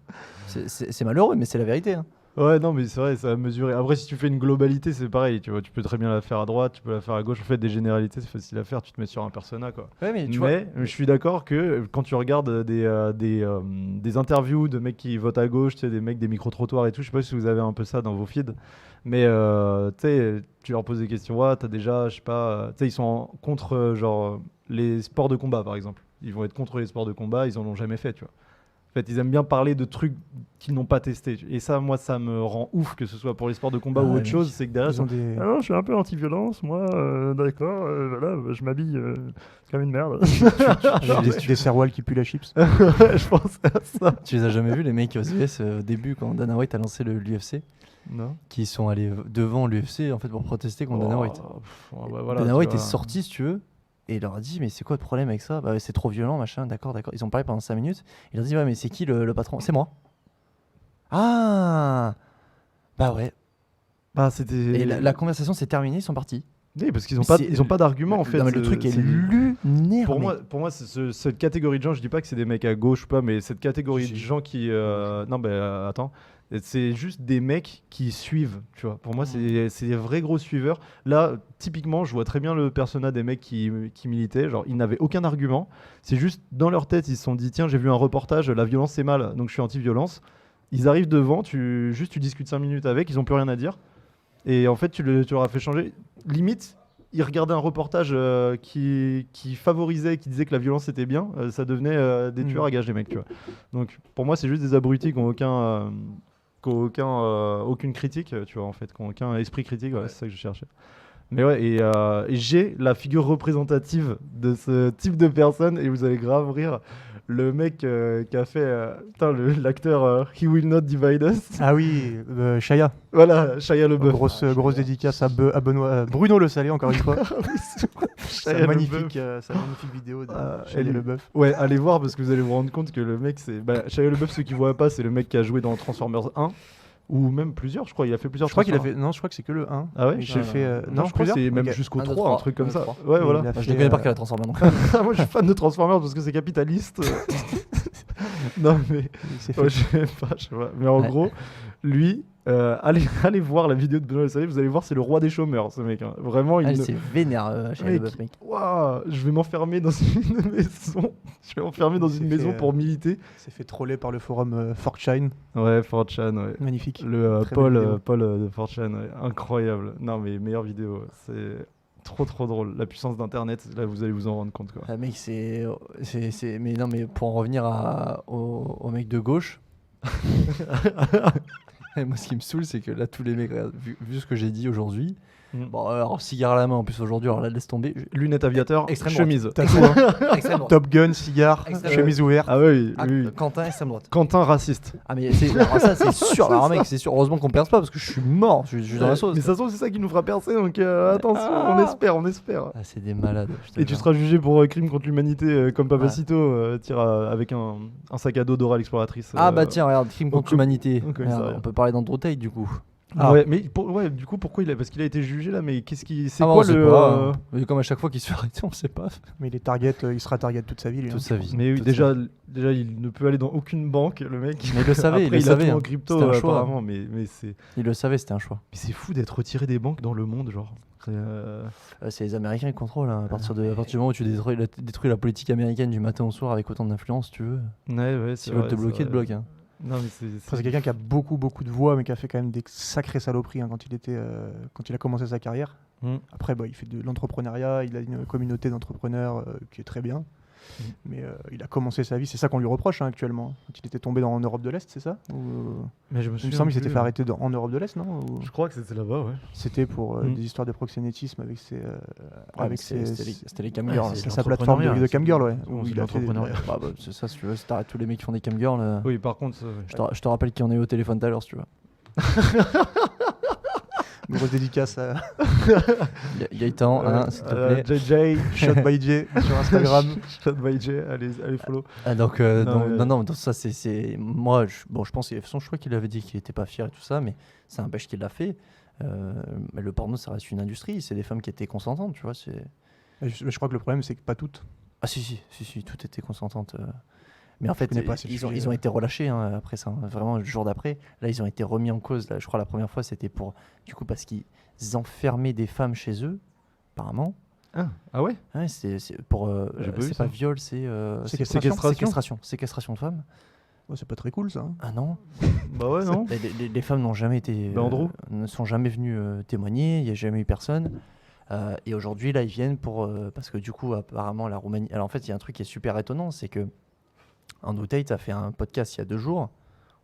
C'est malheureux, mais c'est la vérité. Hein. Ouais, non, mais c'est vrai, ça a mesuré. Après, si tu fais une globalité, c'est pareil. Tu vois, tu peux très bien la faire à droite, tu peux la faire à gauche. En fait, des généralités, c'est facile à faire. Tu te mets sur un persona, quoi. Ouais, mais Mais je suis d'accord que quand tu regardes des interviews de mecs qui votent à gauche, tu sais, des mecs des micro-trottoirs et tout, je sais pas si vous avez un peu ça dans vos feeds, mais tu sais, tu leur poses des questions. Ouais, t'as déjà, je sais pas, tu sais, ils sont contre genre les sports de combat, par exemple. Ils vont être contre les sports de combat, ils en ont jamais fait, tu vois. En fait, ils aiment bien parler de trucs qu'ils n'ont pas testés. Et ça, moi, ça me rend ouf, que ce soit pour les sports de combat ou ouais, autre chose. C'est que derrière, Ils ont des... alors, je suis un peu anti-violence, moi, d'accord, voilà, je m'habille comme une merde. des serwals qui puent la chips. Je pense à ça. tu les as jamais vus, les mecs aux US au début, quand Dana White a lancé l'UFC, Non. qui sont allés devant l'UFC en fait, pour protester contre Dana White. Voilà, Dana tu White est vois. sorti, si tu veux, et il leur a dit, mais c'est quoi le problème avec ça? Bah, c'est trop violent, machin, d'accord. Ils ont parlé pendant 5 minutes. Il leur a dit, ouais, mais c'est qui le patron? C'est moi. Ah bah ouais. Bah, c'était. Et la conversation s'est terminée, ils sont partis. Oui, parce qu'ils ont pas d'argument en fait. Non, mais le truc est c'est- lunaire. Pour mec. moi cette catégorie de gens, je dis pas que c'est des mecs à gauche ou pas, mais cette catégorie Si. de gens qui. Non, bah attends. C'est juste des mecs qui suivent, tu vois. Pour moi, c'est des vrais gros suiveurs. Là, typiquement, je vois très bien le persona des mecs qui militaient. Genre, ils n'avaient aucun argument. C'est juste dans leur tête, ils se sont dit tiens, j'ai vu un reportage, la violence c'est mal, donc je suis anti-violence. Ils arrivent devant, tu discutes 5 minutes avec, ils ont plus rien à dire. Et en fait, tu leur as fait changer. Limite, ils regardaient un reportage qui favorisait, qui disait que la violence était bien. Ça devenait des tueurs à gages, les mecs, tu vois. Donc, pour moi, c'est juste des abrutis qui n'ont aucune critique, tu vois, en fait, qui n'ont aucun esprit critique. Ouais, c'est ça que je cherchais. Mais ouais, et j'ai la figure représentative de ce type de personne, et vous allez grave rire. Le mec qui a fait l'acteur He Will Not Divide Us. Ah oui, Shia. Voilà, Shia LaBeouf. Grosse dédicace à Benoît, Bruno Le Salé, encore une fois. Shia sa magnifique LaBeouf. vidéo de elle Shia est- LaBeouf. Ouais, allez voir parce que vous allez vous rendre compte que le mec, c'est. Bah, Shia LaBeouf, ceux qui voient pas, c'est le mec qui a joué dans Transformers 1 ou même plusieurs, je crois. Il a fait plusieurs. Je crois qu'il a Transformers. fait. Non, je crois que c'est que le 1. Ah ouais J'ai fait. Non, je crois que c'est même Ok. jusqu'au 1, 2, 3, un 3, truc comme 1, 2, ça. 3. Ouais, Et voilà. il a Je fait, ne connais pas qu'elle a transformé donc. Moi, je suis fan de Transformers parce que c'est capitaliste. Non, mais. il s'est fait- Ouais, je sais pas. Mais en Ouais. gros, lui, allez voir la vidéo de Benoît Le Salé, vous allez voir, c'est le roi des chômeurs, ce mec. Hein. Vraiment, il Ah, ne- c'est vénère, Shia Mec, LaBeouf, mec. Waouh, je vais m'enfermer dans une maison. Je vais m'enfermer dans Il une s'est maison fait, pour militer. Il s'est fait troller par le forum 4chan. Ouais, 4chan, ouais. Magnifique. Le Très belle vidéo. Paul de 4chan, ouais. Incroyable. Non, mais meilleure vidéo. C'est trop drôle. La puissance d'Internet, là, vous allez vous en rendre compte, quoi. Ah, mec, mais non, mais pour en revenir au mec de gauche, Et moi, ce qui me saoule, c'est que là, tous les mecs, regarde, vu ce que j'ai dit aujourd'hui, Mm. bon, alors cigare à la main en plus aujourd'hui, alors là, laisse tomber. Lunettes aviateur, Extrême chemise. T'as tout, hein. Extrême droite. Top Gun, cigare, Extrême chemise ouverte. Ah oui, Ah, oui. Quentin, extrême droite. Quentin raciste. Ah, mais alors ça, c'est sûr. Alors, mec, c'est sûr. Heureusement qu'on perce pas parce que je suis mort. Je suis dans la sauce. Mais ça se trouve, c'est ça qui nous fera percer, donc attention, Ah. on espère. Ah, c'est des malades. je te Et tu jure. seras jugé pour crime contre l'humanité comme Ouais. Papacito tire avec un sac à dos Dora l'exploratrice. Ah, bah tiens, regarde, crime contre donc, l'humanité. donc, Regarde, ça, on peut parler d'Andrew Tate du coup. Ah. Ouais, mais ouais, du coup, pourquoi parce qu'il a été jugé là, mais qu'est-ce qui. C'est Ah, quoi on sait le. pas, hein. Mais comme à chaque fois qu'il se fait arrêter, on sait pas. Mais il sera target toute sa vie, lui. Toute hein. sa vie. Mais oui, Toute déjà, il ne peut aller dans aucune banque, le mec. Mais il le savait, Après, il le a savait, tout en hein. crypto, C'était un choix. apparemment, mais c'est. Il le savait, c'était un choix. Mais c'est fou d'être retiré des banques dans le monde, genre. C'est les Américains qui contrôlent. Hein. À partir du moment où tu détruis la politique américaine du matin au soir avec autant d'influence, tu veux. Ouais, S'ils veulent te bloquer, te bloquent. Hein. Non, mais Enfin, c'est quelqu'un qui a beaucoup de voix, mais qui a fait quand même des sacrées saloperies hein, quand il a commencé sa carrière. Mm. Après, il fait de l'entrepreneuriat, il a une communauté d'entrepreneurs qui est très bien. Mm. Mais il a commencé sa vie, c'est ça qu'on lui reproche hein, actuellement. Quand il était tombé en Europe de l'Est, c'est ça Mais je me Il me souviens semble qu'il s'était plus, fait arrêter en Europe de l'Est, non Je crois que c'était là-bas, ouais. C'était pour Mm. des histoires de proxénétisme avec ses. C'était les camgirls. Ouais, hein. c'est sa plateforme de camgirl, ouais. Bon, où c'est il a fait des- l'entrepreneuriat. Bah, c'est ça, si tu veux, si t'arrêtes tous les mecs qui font des camgirls. Oui, par contre, ça, ouais. Je te rappelle qui en est au téléphone tout à l'heure, si tu veux. Grosse dédicace à Gaëtan, hein, s'il te plaît. JJ, Shot by J sur Instagram. Shot by J, allez follow. Ah, donc, Non, non, donc ça, c'est. Moi, je pense que de toute façon, je crois qu'il avait dit qu'il était pas fier et tout ça, mais ça n'empêche qu'il l'a fait. Mais le porno, ça reste une industrie. C'est des femmes qui étaient consentantes, tu vois. Je crois que le problème, c'est que pas toutes. Ah, si, tout était consentante. Mais en fait, connais pas assez le ils ont sujet, été relâchés hein, après ça. Hein, vraiment, le jour d'après. Là, ils ont été remis en cause. Là, je crois la première fois, c'était pour. Du coup, parce qu'ils enfermaient des femmes chez eux, apparemment. Ah ouais. Ouais, c'est pour. J'ai pas vu c'est ça. pas viol, c'est. Séquestration. Séquestration de femmes. Ouais, c'est pas très cool ça. hein. Ah non. Bah ouais, non. Les femmes n'ont jamais été. Bah, Andrew ne sont jamais venues témoigner. Il n'y a jamais eu personne. Et aujourd'hui, là, ils viennent pour. Parce que du coup, apparemment, la Roumanie. Alors en fait, il y a un truc qui est super étonnant, c'est que. Andrew Tate a fait un podcast il y a 2 jours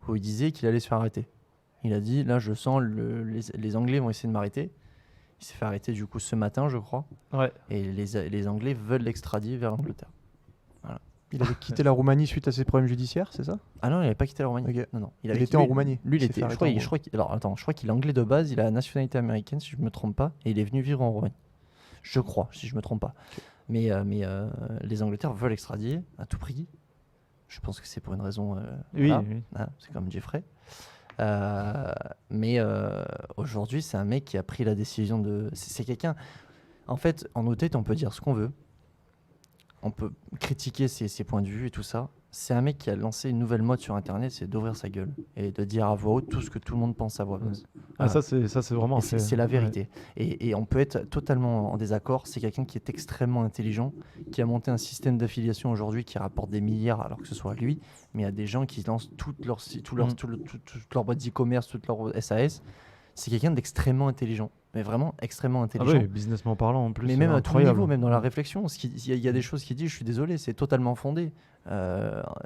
où il disait qu'il allait se faire arrêter. Il a dit là je sens les Anglais vont essayer de m'arrêter. Il s'est fait arrêter du coup ce matin je crois. Ouais. Et les Anglais veulent l'extradier vers l'Angleterre. Il avait quitté la Roumanie suite à ses problèmes judiciaires, c'est ça? Ah non il n'avait pas quitté la Roumanie. Ok. Non. Il était en Roumanie. Lui il Il s'est était. fait Je crois, arrêter en je crois qu'il, alors attends je crois qu'il est anglais de base. Il a la nationalité américaine si je me trompe pas et il est venu vivre en Roumanie. Je crois si je me trompe pas. Mais les Angleterres veulent extradier à tout prix. Je pense que c'est pour une raison. Oui, voilà. oui. Ah, c'est comme Jeffrey. Mais aujourd'hui, c'est un mec qui a pris la décision de. C'est quelqu'un. En fait, en Andrew Tate, on peut dire ce qu'on veut. On peut critiquer ses points de vue et tout ça. C'est un mec qui a lancé une nouvelle mode sur Internet, c'est d'ouvrir sa gueule et de dire à voix haute tout ce que tout le monde pense à voix basse. Ah, Voilà. ça c'est vraiment. Et c'est la vérité. Et on peut être totalement en désaccord. C'est quelqu'un qui est extrêmement intelligent, qui a monté un système d'affiliation aujourd'hui qui rapporte des milliards, alors que ce soit lui, mais il y a des gens qui lancent toute leur boîte d'e-commerce, toute leur SAS. C'est quelqu'un d'extrêmement intelligent, mais vraiment extrêmement Ah intelligent. ouais, businessment parlant en plus. Mais c'est même à tout incroyable. niveau, même dans la réflexion, il y a des choses qu'il dit, je suis désolé, c'est totalement fondé.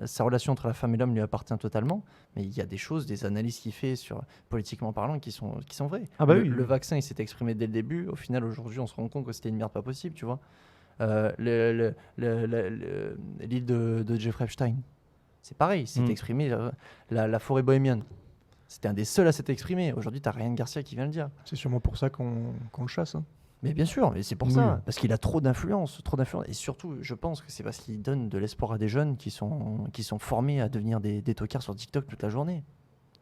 Sa relation entre la femme et l'homme lui appartient totalement, mais il y a des choses, des analyses qu'il fait sur politiquement parlant qui sont vraies. Ah bah le, oui. le vaccin, il s'est exprimé dès le début. Au final, aujourd'hui, on se rend compte que c'était une merde pas possible, tu vois. L'île de Jeffrey Epstein, c'est pareil, il s'est exprimé. La forêt bohémienne, c'était un des seuls à s'être exprimé. Aujourd'hui, t'as Ryan Garcia qui vient le dire. C'est sûrement pour ça qu'on le chasse. hein. Mais bien sûr, mais c'est pour Oui. ça, parce qu'il a trop d'influence. Et surtout, je pense que c'est parce qu'il donne de l'espoir à des jeunes qui sont formés à devenir des tocards sur TikTok toute la journée.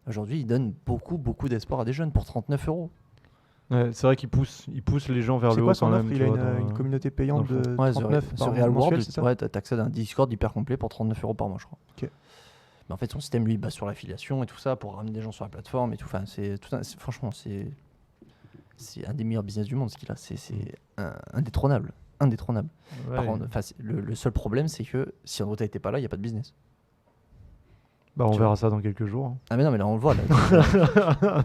Aujourd'hui, il donne beaucoup d'espoir à des jeunes pour 39 €. Ouais, c'est vrai qu'il pousse les gens vers C'est le quoi haut son quand offre? même. Il tu a vois, une communauté payante dans le de Ouais, 39 sur par Real mensuel, World, c'est ça? ouais, t'accèdes à un Discord hyper complet pour 39 € par mois, je crois. Ok. Mais en fait, son système, lui, il base sur l'affiliation et tout ça pour ramener des gens sur la plateforme et tout. Enfin, franchement, c'est un des meilleurs business du monde, ce qu'il a. C'est indétrônable. Indétrônable. Ouais. Par contre, le seul problème, c'est que si Andrew Tate n'était pas là, il n'y a pas de business. Bah, on Tu verra ça dans quelques jours. hein. Ah mais non, mais là on le voit. Là,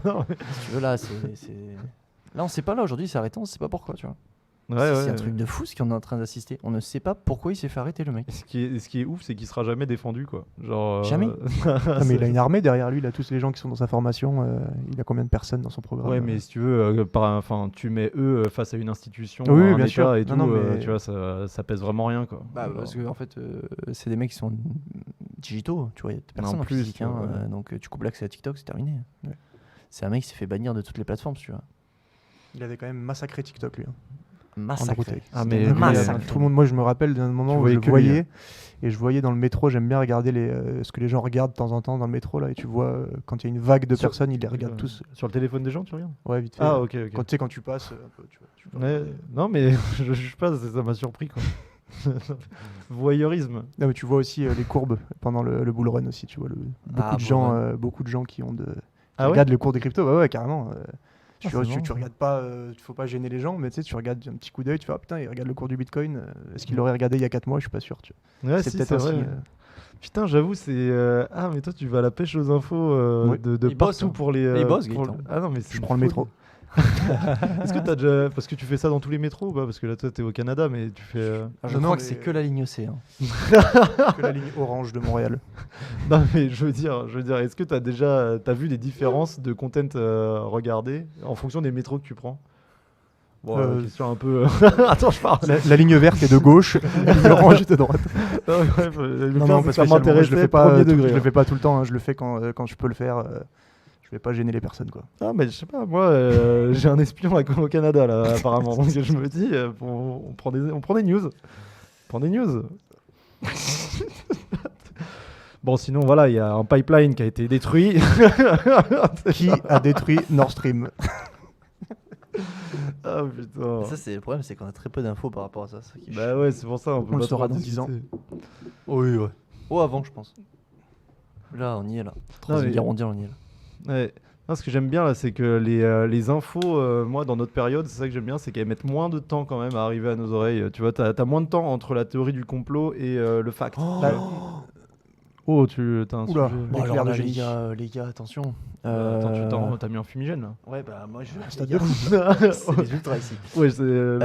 Non, mais- si tu veux, là, là on sait pas là aujourd'hui, c'est arrêté, on sait pas pourquoi, tu vois. C'est un truc de fou ce qu'on est en train d'assister. On ne sait pas pourquoi il s'est fait arrêter, le mec. Ce qui est ouf, c'est qu'il sera jamais défendu, quoi. Genre, Jamais. Ah, mais il a une armée derrière lui, il a tous les gens qui sont dans sa formation. Il a combien de personnes dans son programme? Ouais, mais si tu veux, tu mets eux face à une institution, Oui, un bien État sûr. et Non, tout, non, mais- tu vois, ça pèse vraiment rien, quoi. Genre, Parce que en fait, c'est des mecs qui sont digitaux, tu vois, il y a personne En en plus, physique, hein, ouais. donc tu coupes l'accès à TikTok, c'est terminé. Ouais. C'est un mec qui s'est fait bannir de toutes les plateformes, tu vois. Il avait quand même massacré TikTok, lui. Massacré. Andrew Tate. Ah, C'était mais- incroyable. mais- Tout le monde, moi je me rappelle d'un moment Tu où voyais je que lui, voyais, et je voyais dans le métro, j'aime bien regarder ce que les gens regardent de temps en temps dans le métro, là, et tu vois, quand il y a une vague de Sur- personnes, ils les regardent tous. Sur le téléphone des gens, tu regardes? Ouais, vite fait. Ah, ok, ok. Quand tu sais, quand tu passes, un peu, tu peux Ouais, regarder. non, mais je juge pas, ça m'a surpris, quoi. Voyeurisme. Non, mais tu vois aussi les courbes pendant le bull run aussi, tu vois, Ah, beaucoup de gens qui ont qui Ah ouais? regardent le cours des cryptos, ouais, carrément. Ah, c'est marrant, Tu ça. regardes pas, faut pas gêner les gens, mais tu sais, tu regardes un petit coup d'œil, tu fais, ah putain, il regarde le cours du Bitcoin, est-ce qu'il l'aurait regardé il y a 4 mois, je suis pas sûr. Tu vois. Ouais, C'est si, peut-être c'est un vrai. signe. Putain, j'avoue, c'est. Ah, mais toi, tu vas à la pêche aux infos Oui. de Il bosse, partout hein. pour les. Il bosse, pour- Gaëtan. Ah non, mais c'est Je une prends le folie. métro. Est-ce que t'as déjà. Parce que tu fais ça dans tous les métros ou pas? Parce que là, toi, t'es au Canada, mais tu fais. Je Non, crois non, que mais- c'est que la ligne C. Hein. Que la ligne orange de Montréal. Non, mais je veux dire, est-ce que t'as vu des différences de content regardé en fonction des métros que tu prends? Bon, question un peu. Attends, je parle. La ligne verte est de gauche, la ligne orange est de droite. Non, bref, Non, pas ça spécialement. m'intéresse. Je le fais pas, premier degré. je le fais pas tout le temps, hein, je le fais quand je peux le faire. Je vais pas gêner les personnes, quoi. Ah, mais je sais pas, moi, j'ai un espion au Canada, là, apparemment. Donc je me dis, on prend des news. On prend des news. Bon, sinon, voilà, il y a un pipeline qui a été détruit. Qui a détruit Nord Stream? Ah, putain. Ça, c'est le problème, c'est qu'on a très peu d'infos par rapport à ça. ça qui est Bah ouais, c'est pour ça, on peut On le pas saura trop dans 10 ans. discuter. Oui, ouais. Oh, avant, je pense. Là, on y est là. Troisième mais- guerre mondiale, on y est là. Ouais. Non, ce que j'aime bien là, c'est que les infos, moi, dans notre période, c'est ça que j'aime bien, c'est qu'elles mettent moins de temps quand même à arriver à nos oreilles. Tu vois, t'as moins de temps entre la théorie du complot et le fact. Oh, t'as un Oula. sujet. Bon, Bon, Éclair alors de là, génie. les gars, attention. Attends, t'as mis un fumigène là. Ouais, bah moi, je. Stade les de gars, c'est les ultras ici. Ouais, c'est le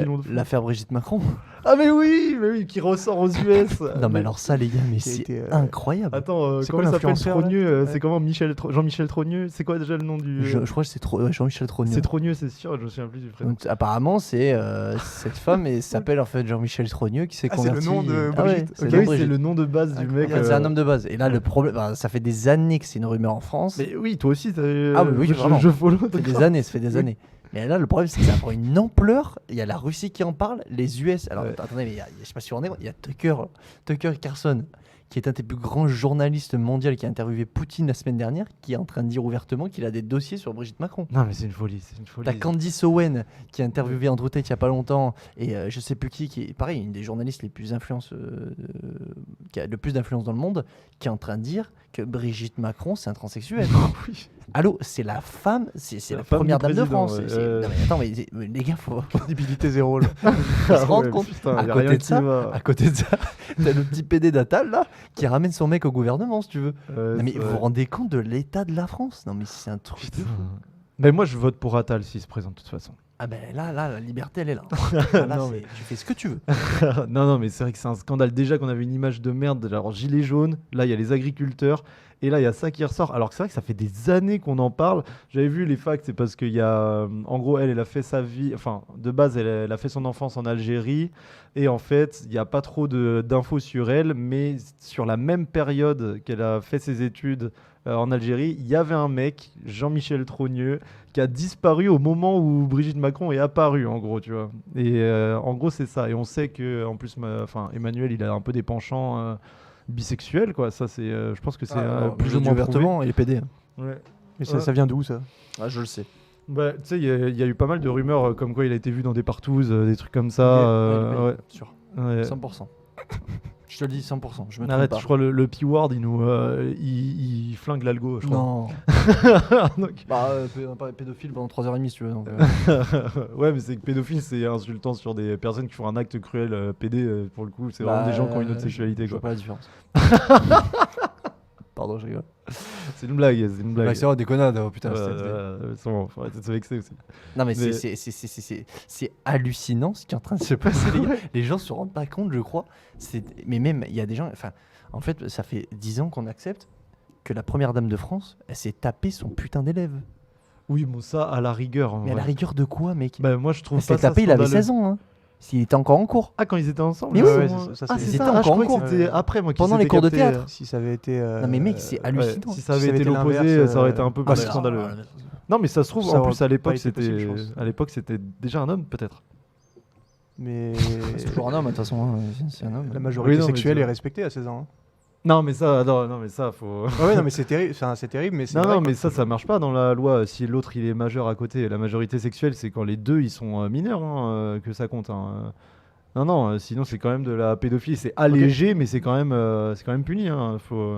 pilon de fou. L'affaire Brigitte Macron. Ah mais oui, qui ressort aux US. Non, mais alors ça, les gars, mais Qui a c'est été, incroyable. Attends, C'est comment quoi il s'appelle l'influenceur, là Trogneux Ouais. C'est comment Jean-Michel Trogneux? C'est quoi déjà le nom du... Je crois que c'est Jean-Michel Trogneux. C'est Trogneux, c'est sûr, je me souviens plus du prénom. Donc, apparemment, c'est cette femme et s'appelle en fait Jean-Michel Trogneux qui s'est Ah, c'est le converti. nom de Ah ouais, Brigitte. c'est Ok. le nom Oui, de c'est Brigitte. le nom de base du mec. En fait, c'est un homme de base. Et là, le problème, ça fait des années que c'est une rumeur en France. Mais oui, toi aussi, t'as... Ah, mais oui, vraiment. je follow. Ça fait des années, ça fait des années. Mais là, le problème, c'est que ça prend une ampleur. Il y a la Russie qui en parle, les US. Alors, Ouais. attendez, mais je sais pas si vous vous rendez compte, il y a Tucker Carlson, qui est un des plus grands journalistes mondiaux qui a interviewé Poutine la semaine dernière, qui est en train de dire ouvertement qu'il a des dossiers sur Brigitte Macron. Non, mais c'est une folie, T'as Candice Owen qui a interviewé Andrew Tate il y a pas longtemps et je sais plus qui est pareil, une des journalistes les plus qui a le plus d'influence dans le monde, qui est en train de dire que Brigitte Macron c'est un transsexuel. Oui. Allô, c'est la femme, c'est La la femme première du dame de président, France. ouais. Non, mais attends, mais les gars, faut Crédibilité zéro. Là. se rendre compte. Putain, À y a côté rien de ça, qui va. à côté de ça, t'as le petit PD d'Atal là qui ramène son mec au gouvernement si tu veux. Ouais, Non, mais c'est vous vrai. vous rendez compte de l'état de la France? Non mais c'est un truc. Putain. Mais moi, je vote pour Attal s'il se présente de toute façon. Ah ben là, la liberté elle est là. Là, Non, c'est- mais- tu fais ce que tu veux. Non, mais c'est vrai que c'est un scandale. Déjà qu'on avait une image de merde, genre gilet jaune, là il y a les agriculteurs, et là il y a ça qui ressort. Alors que c'est vrai que ça fait des années qu'on en parle. J'avais vu les facts, c'est parce qu'il y a. En gros, elle a fait sa vie. Enfin, de base, elle a fait son enfance en Algérie, et en fait, il n'y a pas trop d'infos sur elle, mais sur la même période qu'elle a fait ses études en Algérie, il y avait un mec, Jean-Michel Trogneux, qui a disparu au moment où Brigitte Macron est apparue, en gros, tu vois. Et en gros, c'est ça. Et on sait que, en plus, Emmanuel, il a un peu des penchants bisexuels, quoi. Ça, c'est, je pense que c'est plus ou moins ouvertement, il est PD. prouvé. Ouais. Mais ça vient d'où ça? Ah, je le sais. Bah, tu sais, il y a eu pas mal de rumeurs comme quoi il a été vu dans des partouzes, des trucs comme ça. ouais. Sûr. Ouais. 100%. Je te le dis 100%. Je me trompe Arrête, pas. je crois le P-word, il flingue l'algo, je crois. Non. Donc- Bah, pédophile pendant 3h30 si tu veux. Donc, ouais, mais c'est que pédophile, c'est insultant sur des personnes qui font un acte cruel. PD, pour le coup, c'est bah, vraiment des gens qui ont une autre sexualité. Je vois Quoi. pas la différence. pardon, je rigole. C'est une blague, c'est une blague. Maximum des connards, oh, putain. C'est bon, faut arrêter de se vexer aussi. Non, mais Mais- c'est hallucinant ce qui est en train de se passer, les gars. Les gens se rendent pas compte, je crois. Mais même, il y a des gens. Enfin, en fait, ça fait 10 ans qu'on accepte que la première dame de France, elle s'est tapée son putain d'élève. Oui, bon, ça, à la rigueur. en Mais à vrai. la rigueur de quoi, mec? Bah, moi, je trouve Elle pas s'est ça tapée, il avait scandaleux. 16 ans. Hein. S'il était encore en cours. Ah, quand ils étaient ensemble Mais ouais, oui, ouais, ça, Ah, c'est- c'est Ils ça. étaient Ah, je encore croyais en que c'était cours. après, moi, qui Pendant les s'était cours de capté, théâtre. Si ça avait été. Non, mais mec, c'est ouais, hallucinant. si ça avait Si été l'opposé, l'inverse, ça aurait été un peu ah, plus mais scandaleux. non, Non, mais ça se trouve, Ça en aurait plus, à pas l'époque, été possible, je pense. à l'époque, c'était déjà un homme, peut-être. Mais C'est toujours un homme, de toute façon. Hein. C'est un homme. la majorité Oui, non, mais sexuelle tu est vois. respectée à 16 ans. Hein. Non, mais ça, faut. Ah ouais, non, mais c'est terrible. Enfin, c'est terrible, mais c'est Non, vrai non, que- mais ça marche pas dans la loi. Si l'autre il est majeur à côté, la majorité sexuelle, c'est quand les deux ils sont mineurs que ça compte. Hein. Non, non, sinon c'est quand même de la pédophilie. C'est allégé, mais c'est quand même puni. Hein. Faut...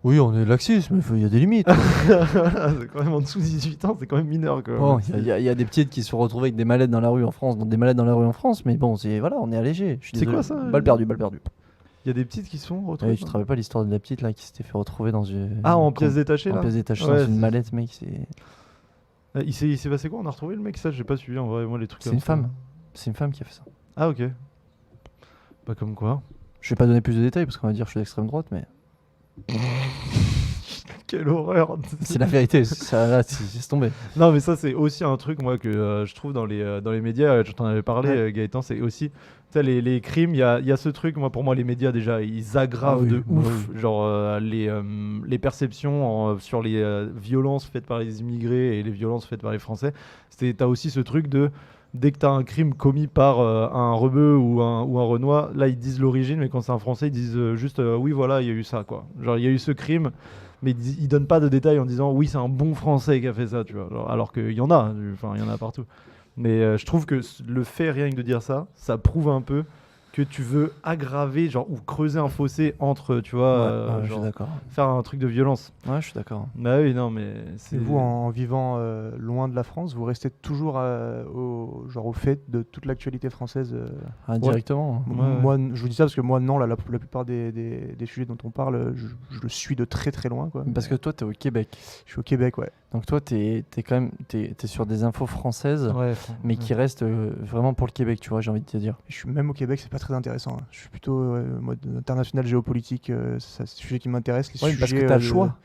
Oui, on est laxisme, il y a des limites. c'est quand même en dessous de 18 ans, c'est quand même mineur. Quoi. Bon, il y a des petites qui se sont retrouvées avec des mallettes dans la rue en France, donc des mallettes dans la rue en France, mais bon, voilà, on est allégé. Je suis C'est désolé. quoi ça Balle perdue, balle perdue. Il y a des petites qui sont retrouvées. Tu te rappelles pas l'histoire de la petite là qui s'était fait retrouver dans une. Ah, en pièces détachées En là pièces détachées Ouais, dans une c'est- mallette, mec. Il s'est passé quoi? On a retrouvé le mec? Ça, j'ai pas suivi en vrai, moi les trucs C'est comme une ça. femme. C'est une femme qui a fait ça. Ah, ok. Pas comme quoi. Je vais pas donner plus de détails parce qu'on va dire que je suis d'extrême droite, mais Quelle horreur! c'est la vérité. Ça, là, c'est tombé. Non, mais ça, c'est aussi un truc, moi, que je trouve dans les médias. Je t'en avais parlé, Ouais. Gaëtan. C'est aussi, tu sais, les crimes. Il y a ce truc, moi, pour moi, les médias, déjà, ils aggravent Ah oui, de bah ouf, genre, les perceptions sur les violences faites par les immigrés et les violences faites par les Français. T'as aussi ce truc de. Dès que tu as un crime commis par un rebeu ou un Renois, là ils disent l'origine, mais quand c'est un Français, ils disent juste oui, voilà, il y a eu ça, quoi. Genre, il y a eu ce crime, mais ils donnent pas de détails en disant oui, c'est un bon Français qui a fait ça, tu vois. Genre, alors qu'il y en a, enfin, il y en a partout. Mais je trouve que le fait rien que de dire ça, ça prouve un peu que tu veux aggraver, genre, ou creuser un fossé entre, tu vois, Ouais, je genre, suis d'accord. faire un truc de violence. Ouais, je suis d'accord. Bah oui, non, mais c'est. Et vous, en vivant loin de la France, vous restez toujours au fait de toute l'actualité française Indirectement. Ouais, Moi, je vous dis ça parce que moi, non, la plupart des sujets dont on parle, je le suis de très très loin. Quoi. Parce que toi, t'es au Québec. Je suis au Québec, ouais. Donc toi, t'es quand même t'es sur des infos françaises, Ouais, mais qui restent vraiment pour le Québec, tu vois, j'ai envie de te dire. Je suis même au Québec, c'est pas très intéressant. Hein. Je suis plutôt mode international géopolitique, c'est un sujet qui m'intéresse. Les Ouais, parce que sujets, t'as le choix.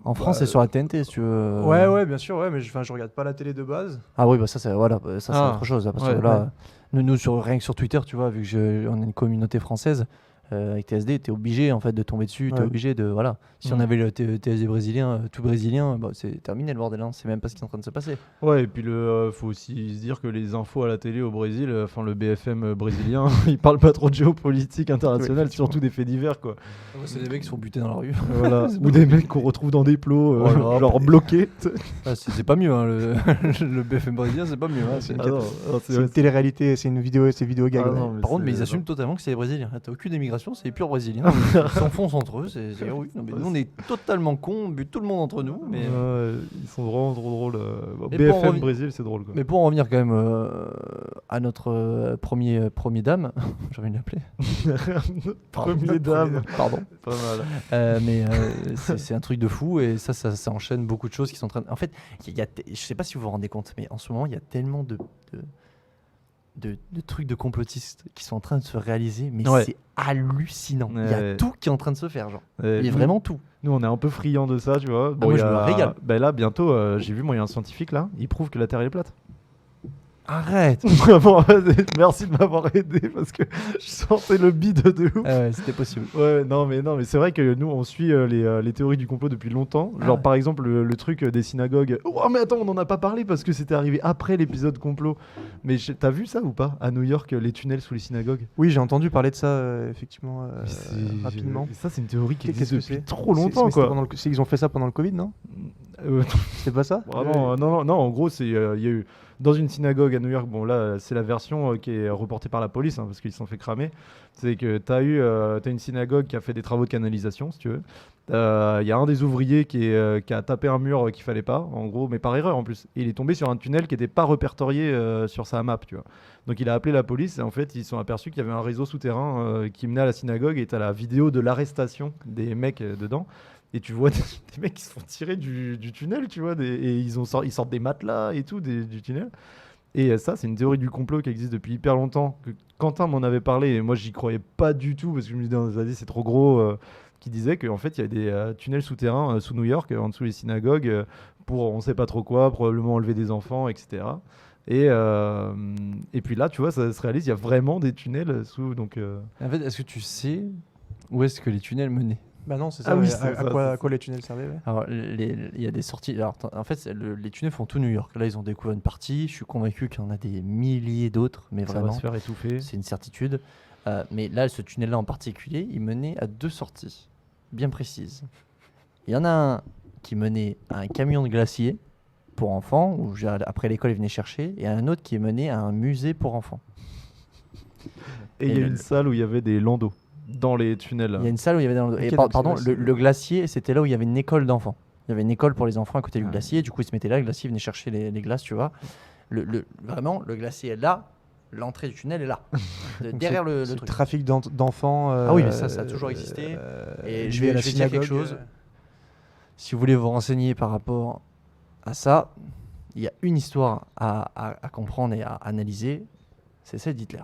En France, Bah, c'est sur la TNT, si tu veux. Ouais, bien sûr, ouais, mais je regarde pas la télé de base. Ah oui, bah ça c'est voilà, ça c'est Ah, autre chose. Là, parce ouais, que là, ouais. nous rien que sur Twitter, tu vois, vu que on a une communauté française. Avec TSD, t'es obligé en fait de tomber dessus, t'es Ouais. obligé de voilà. Si on Mm. avait le TSD brésilien, tout brésilien, bah, c'est terminé le bordel. Hein. C'est même pas ce qui est en train de se passer. Ouais, et puis faut aussi se dire que les infos à la télé au Brésil, enfin le BFM brésilien, ils parlent pas trop de géopolitique internationale, effectivement. surtout des faits divers, quoi. C'est des mecs qui sont butés dans la rue. Voilà. Ou des mecs qu'on retrouve dans des plots, Voilà. genre bloqués. Ah, c'est pas mieux, hein, le BFM brésilien, c'est pas mieux. Hein, c'est une Ah cata. non, non, C'est une télé-réalité, c'est une vidéo gag. Ah ouais. non, Par contre, mais ils c'est- assument totalement que c'est les Brésiliens. T'as aucune émigration, c'est les purs Brésiliens. Ils s'enfoncent entre eux. Oui, non, mais nous, on est totalement cons, on bute tout le monde entre nous. Mais, Ouais, ils sont vraiment trop drôles. Bon, Et pour en BFM revi- Brésil, c'est drôle, quoi. mais pour en revenir quand même à notre premier dame, j'ai envie de l'appeler. Premier dame, Pardon. pas mal. Mais c'est un truc de fou et ça enchaîne beaucoup de choses qui sont en train de... En fait, je sais pas si vous vous rendez compte, mais en ce moment, il y a tellement de trucs de complotistes qui sont en train de se réaliser, mais Ouais. c'est hallucinant. Il y a Ouais. tout qui est en train de se faire, genre. Et Mais nous- vraiment tout. Nous, on est un peu friands de ça, tu vois. moi, il y je me a- régale. Ben là, bientôt, j'ai vu, moi, il y a un scientifique là, il prouve que la Terre elle est plate. Arrête. Vraiment, merci de m'avoir aidé parce que je sentais le bide de ouf. Ouais, c'était possible. Ouais, non, mais c'est vrai que nous, on suit les théories du complot depuis longtemps. Ah Genre, ouais. par exemple, le truc des synagogues. Oh, mais attends, on n'en a pas parlé parce que c'était arrivé après l'épisode complot. Mais t'as vu ça ou pas? À New York, les tunnels sous les synagogues? Oui, j'ai entendu parler de ça, effectivement, Mais c'est- rapidement. Ça, c'est une théorie qui Qu'est-ce existe que depuis c'est trop C'est- longtemps, mais c'était quoi. pendant ils ont fait ça pendant le Covid, non C'est pas ça? Vraiment, non, en gros, il y a eu dans une synagogue à New York, bon là, c'est la version qui est reportée par la police, hein, parce qu'ils se sont fait cramer, c'est que t'as une synagogue qui a fait des travaux de canalisation, si tu veux. Il y a un des ouvriers qui a tapé un mur qu'il fallait pas, en gros, mais par erreur en plus. Et il est tombé sur un tunnel qui n'était pas répertorié sur sa map, tu vois. Donc il a appelé la police et en fait, ils se sont aperçus qu'il y avait un réseau souterrain qui menait à la synagogue et t'as la vidéo de l'arrestation des mecs dedans. Et tu vois des mecs qui se font tirer du tunnel, tu vois, et ils sortent des matelas et tout du tunnel. Et ça, c'est une théorie du complot qui existe depuis hyper longtemps. Que Quentin m'en avait parlé et moi, j'y croyais pas du tout parce que je me disais, vas-y, c'est trop gros. Qui disait qu'en fait, il y a des tunnels souterrains sous New York, en dessous des synagogues, pour on sait pas trop quoi, probablement enlever des enfants, etc. Et puis là, tu vois, ça se réalise, il y a vraiment des tunnels sous. Donc, En fait, est-ce que tu sais où est-ce que les tunnels menaient? Bah non, c'est Ah ça. oui, ouais. c'est ça, À c'est quoi les tunnels servaient? Ouais. Alors, il y a des sorties. Alors, en fait, les tunnels font tout New York. Là, ils ont découvert une partie. Je suis convaincu qu'il y en a des milliers d'autres, mais ça va vraiment, se faire étouffer. c'est une certitude. Mais là, ce tunnel-là en particulier, il menait à 2 sorties bien précises. Il y en a un qui menait à un camion de glacier pour enfants, où après l'école, ils venaient chercher, et un autre qui menait à un musée pour enfants. Et il y a une salle où il y avait des landaux dans les tunnels. Il y a une salle où il y avait des... Ok, donc pardon, c'est- le glacier, c'était là où il y avait une école d'enfants. Il y avait une école pour les enfants à côté du Ah. glacier. Du coup, ils se mettaient là, le glacier venait chercher les glaces, tu vois. Vraiment, le glacier est là, l'entrée du tunnel est là, Donc derrière le c'est truc. trafic d'enfants. Ah oui, mais ça a toujours existé. Et je lié à vais la dire quelque synagogue, chose. Si vous voulez vous renseigner par rapport à ça, il y a une histoire à comprendre et à analyser, c'est celle d'Hitler.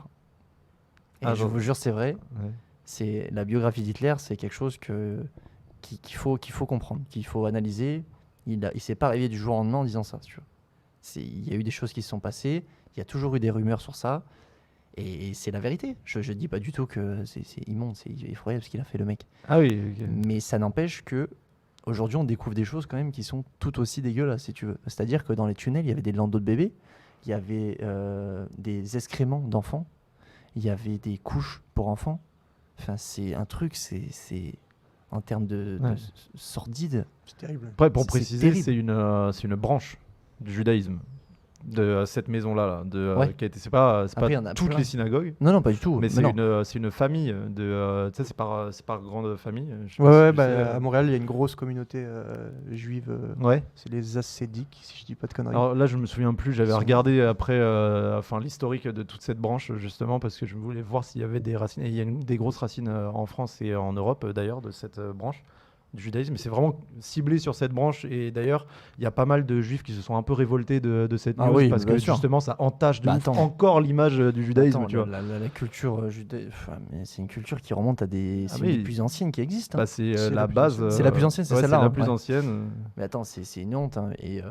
Et Ah, je bon. vous jure, c'est vrai. Ouais. C'est la biographie d'Hitler, c'est quelque chose qu'il faut comprendre, qu'il faut analyser. Il s'est pas réveillé du jour au lendemain en disant ça. Tu vois. Il y a eu des choses qui se sont passées. Il y a toujours eu des rumeurs sur ça. Et c'est la vérité. Je dis pas du tout que c'est immonde, c'est effroyable ce qu'il a fait le mec. Ah oui, ok. Mais ça n'empêche que aujourd'hui on découvre des choses quand même qui sont tout aussi dégueulasses si tu veux. C'est-à-dire que dans les tunnels il y avait des landaux de bébés, il y avait des excréments d'enfants, il y avait des couches pour enfants. Enfin c'est un truc, c'est en termes de Ouais. sordide. C'est terrible. Après, pour C'est préciser, terrible. c'est une branche du judaïsme de cette maison-là, Ouais. qui a été, c'est pas Après, il y en a toutes plein. les synagogues, Non pas du tout. mais non. c'est une famille tu sais, c'est par grande famille. Je sais Ouais, pas si ouais, tu bah, sais, à Montréal, il y a une grosse communauté juive. Ouais. C'est les Hassidiques, si je dis pas de conneries. Alors là, je me souviens plus. J'avais Ils sont- regardé après, enfin l'historique de toute cette branche justement parce que je voulais voir s'il y avait des racines. Et il y a des grosses racines en France et en Europe d'ailleurs de cette branche du judaïsme. Mais c'est vraiment ciblé sur cette branche. Et d'ailleurs, il y a pas mal de juifs qui se sont un peu révoltés de cette Ah news oui, parce bien que sûr. justement, ça entache de Bah, ouf attends. encore l'image du judaïsme. Attends, Tu vois. la culture judaïque, mais c'est une culture qui remonte à des Ah civilisations oui. plus anciennes qui existent. hein. Bah, c'est C'est la la plus base. ancienne. C'est la plus ancienne, c'est ouais, celle-là, C'est la hein, plus ouais. ancienne. Mais attends, c'est une honte. hein, Et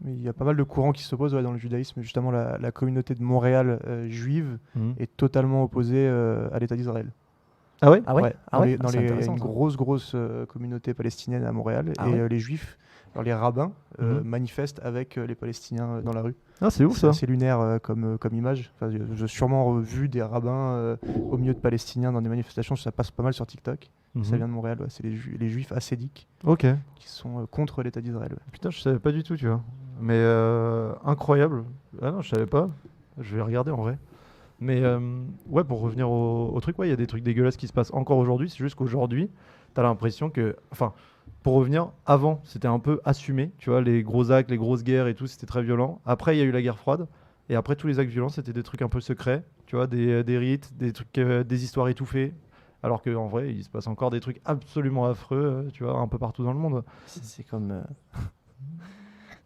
Mais il y a pas mal de courants qui s'opposent dans le judaïsme. Justement, la communauté de Montréal juive Mhm. est totalement opposée à l'État d'Israël. Ah ouais. ah ouais, ah dans ouais les- dans c'est les- il y a intéressant, une ça. grosse communauté palestinienne à Montréal. Ah et ouais les juifs, alors les rabbins, Mhm. manifestent avec les Palestiniens dans la rue. Ah, c'est ouf C'est ça. assez lunaire comme image. Enfin, j'ai sûrement vu des rabbins au milieu de Palestiniens dans des manifestations. Ça passe pas mal sur TikTok. Ça Mhm. vient de Montréal. Ouais. C'est les juifs hassidiques Ok. qui sont contre l'État d'Israël. Ouais. Putain, je savais pas du tout, tu vois. Mais incroyable. Ah non, je savais pas. Je vais regarder en vrai. Mais ouais, pour revenir au truc, ouais, il y a des trucs dégueulasses qui se passent encore aujourd'hui. C'est juste qu'aujourd'hui, t'as l'impression que. Enfin, pour revenir, avant, c'était un peu assumé. Tu vois, les gros actes, les grosses guerres et tout, c'était très violent. Après, il y a eu la guerre froide. Et après, tous les actes violents, c'était des trucs un peu secrets. Tu vois, des rites, des trucs, des histoires étouffées. Alors qu'en vrai, il se passe encore des trucs absolument affreux, tu vois, un peu partout dans le monde. C'est comme,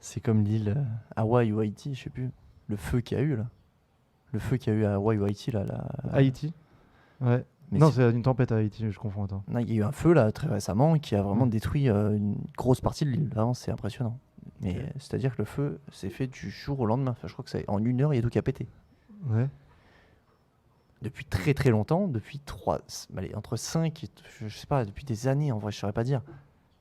c'est comme l'île Hawaï ou Haïti, je sais plus. Le feu qu'il y a eu là. Le feu qu'il y a eu à Hawaï ou Haïti là. Haïti. Ouais. Mais Non, c'est- c'est une tempête à Haïti, je confonds. Attends. non, il y a eu un feu là très récemment qui a vraiment détruit une grosse partie de l'île. Vraiment, c'est impressionnant. Mais c'est-à-dire que le feu s'est fait du jour au lendemain. Enfin, je crois que en 1 heure, il y a tout qui a pété. Ouais. Depuis très très longtemps, depuis entre 5 et je sais pas, depuis des années en vrai, je saurais pas dire.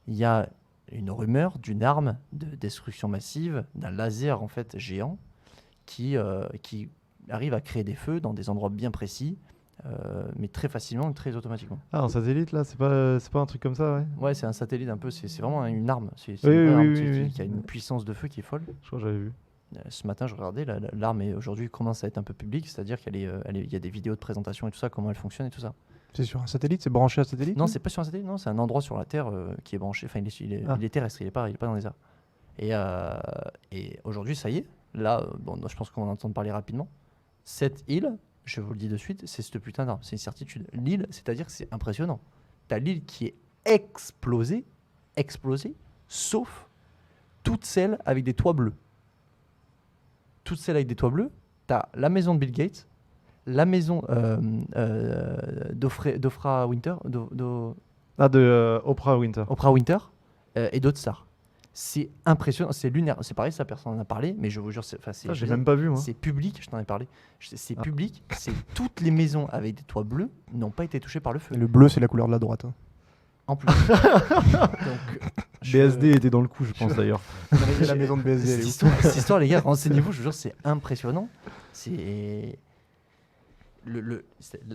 Il y a une rumeur d'une arme de destruction massive, d'un laser en fait géant qui arrive à créer des feux dans des endroits bien précis mais très facilement, très automatiquement. Ah, un satellite là, c'est pas un truc comme ça, ouais. Ouais, c'est un satellite un peu, c'est vraiment une arme. C'est Oui, une vraie oui, arme oui, oui. qui a une puissance de feu qui est folle. Je crois que j'avais vu. Ce matin, je regardais, l'arme aujourd'hui commence à être un peu publique, c'est-à-dire qu'il y a des vidéos de présentation et tout ça, comment elle fonctionne et tout ça. C'est sur un satellite, c'est branché à un satellite? Non, c'est pas sur un satellite, non, c'est un endroit sur la Terre qui est branché, enfin il est terrestre, il est pas dans les airs. Et aujourd'hui, ça y est, là, je pense qu'on va en entendre parler rapidement. Cette île, je vous le dis de suite, c'est cette putain d'arme, c'est une certitude. L'île, c'est-à-dire que c'est impressionnant. T'as l'île qui est explosée, sauf toutes celles avec des toits bleus. Toutes celles avec des toits bleus, t'as la maison de Bill Gates, la maison d'Oprah Winter, De Oprah Winter. Oprah Winter et d'autres stars. C'est impressionnant, c'est lunaire. C'est pareil, ça personne n'en a parlé, mais je vous jure, J'ai même pas vu, moi. c'est public, je t'en ai parlé. C'est public, c'est toutes les maisons avec des toits bleus n'ont pas été touchées par le feu. Et le bleu, c'est la couleur de la droite. Hein. En plus. Donc, BSD était dans le coup, je pense d'ailleurs. C'est la maison de BSD. elle est ouf. Cette histoire, les gars, renseignez-vous, je vous jure, c'est impressionnant. C'est.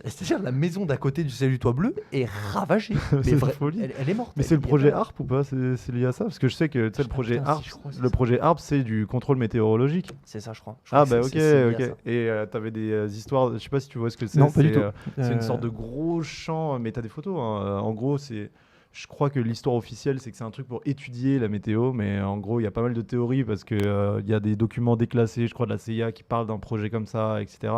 C'est-à-dire la maison d'à côté celle du toit bleu est ravagée. C'est une folie. Elle est morte. Mais c'est le projet ARP ou pas? C'est lié à ça? Parce que je sais que tu sais, le projet putain, ARP, si, je crois que c'est le ça. projet ARP, c'est du contrôle météorologique. C'est ça, je crois. Ah bah ok, c'est lié à ok. ça. Et t'avais des histoires, je sais pas si tu vois ce que c'est. Non, pas du C'est, tout. c'est une sorte de gros champ, mais t'as des photos. Hein. En gros, je crois que l'histoire officielle, c'est que c'est un truc pour étudier la météo, mais en gros, il y a pas mal de théories parce que il y a des documents déclassés, je crois, de la CIA qui parlent d'un projet comme ça, etc.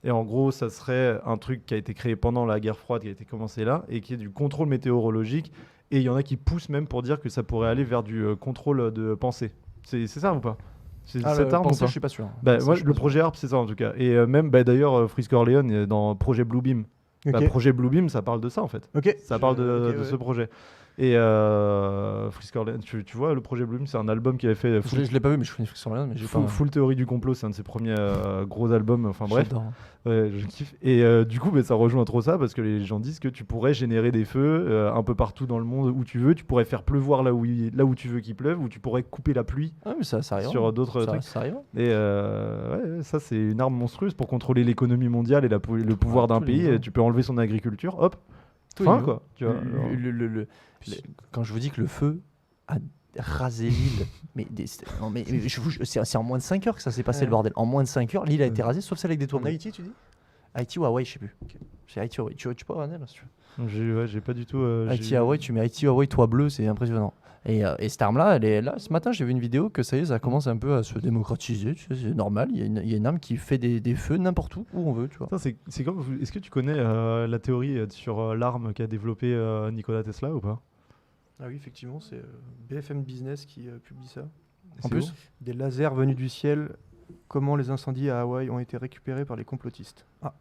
Et en gros, ça serait un truc qui a été créé pendant la guerre froide, qui a été commencé là, et qui est du contrôle météorologique. Et il y en a qui poussent même pour dire que ça pourrait aller vers du contrôle de pensée. C'est ça ou pas? C'est cette arme ou pensée, pas? je suis pas sûr. Bah, Pensée, moi, je suis le pas sûr. projet ARP, c'est ça en tout cas. Et même, d'ailleurs, Frisk Orleans, dans Projet Bluebeam. Ok. Projet Bluebeam, ça parle de ça en fait. Ok. Ça parle de ok, ce ouais. projet. Et Frisk Orleans, tu vois, le projet Bluebeam, c'est un album qu'il avait fait. Je l'ai pas vu, mais je connais Frisk Orleans, mais j'ai pas. Full Théorie du complot, c'est un de ses premiers gros albums. Enfin bref. J'adore. Ouais, je kiffe. Et du coup, ça rejoint trop ça parce que les gens disent que tu pourrais générer des feux un peu partout dans le monde où tu veux. Tu pourrais faire pleuvoir là où tu veux qu'il pleuve, ou tu pourrais couper la pluie Ah, mais ça arrive. sur d'autres trucs. Ça arrive. Et ouais, ça, c'est une arme monstrueuse pour contrôler l'économie mondiale et le pouvoir d'un tous les pays. niveaux. Et tu peux enlever son agriculture, hop, Tous les fin niveaux. quoi. Tu vois, alors. Quand je vous dis que le feu a rasé l'île, non, mais c'est en moins de 5 heures que ça s'est passé Ouais. le bordel. En moins de 5 heures, l'île a été rasée, sauf celle avec des toits En bleus. Haïti, tu dis? Haïti ou Hawaï, je sais plus. C'est Haïti ou Hawaï. Tu peux regarder là si tu veux. J'ai pas du tout. Haïti, Hawaï, tu mets Haïti, Hawaï, toit bleu, c'est impressionnant. Et cette arme-là, elle est là. Ce matin, j'ai vu une vidéo que ça y est, ça commence un peu à se démocratiser. Tu sais, c'est normal. Il y a une arme qui fait des feux n'importe où on veut, tu vois. Putain, c'est comme. Est-ce que tu connais la théorie sur l'arme qu'a développé Nikola Tesla ou pas? Ah oui, effectivement, c'est BFM Business qui publie ça. En plus, Des lasers venus du ciel. Comment les incendies à Hawaï ont été récupérés par les complotistes. Ah.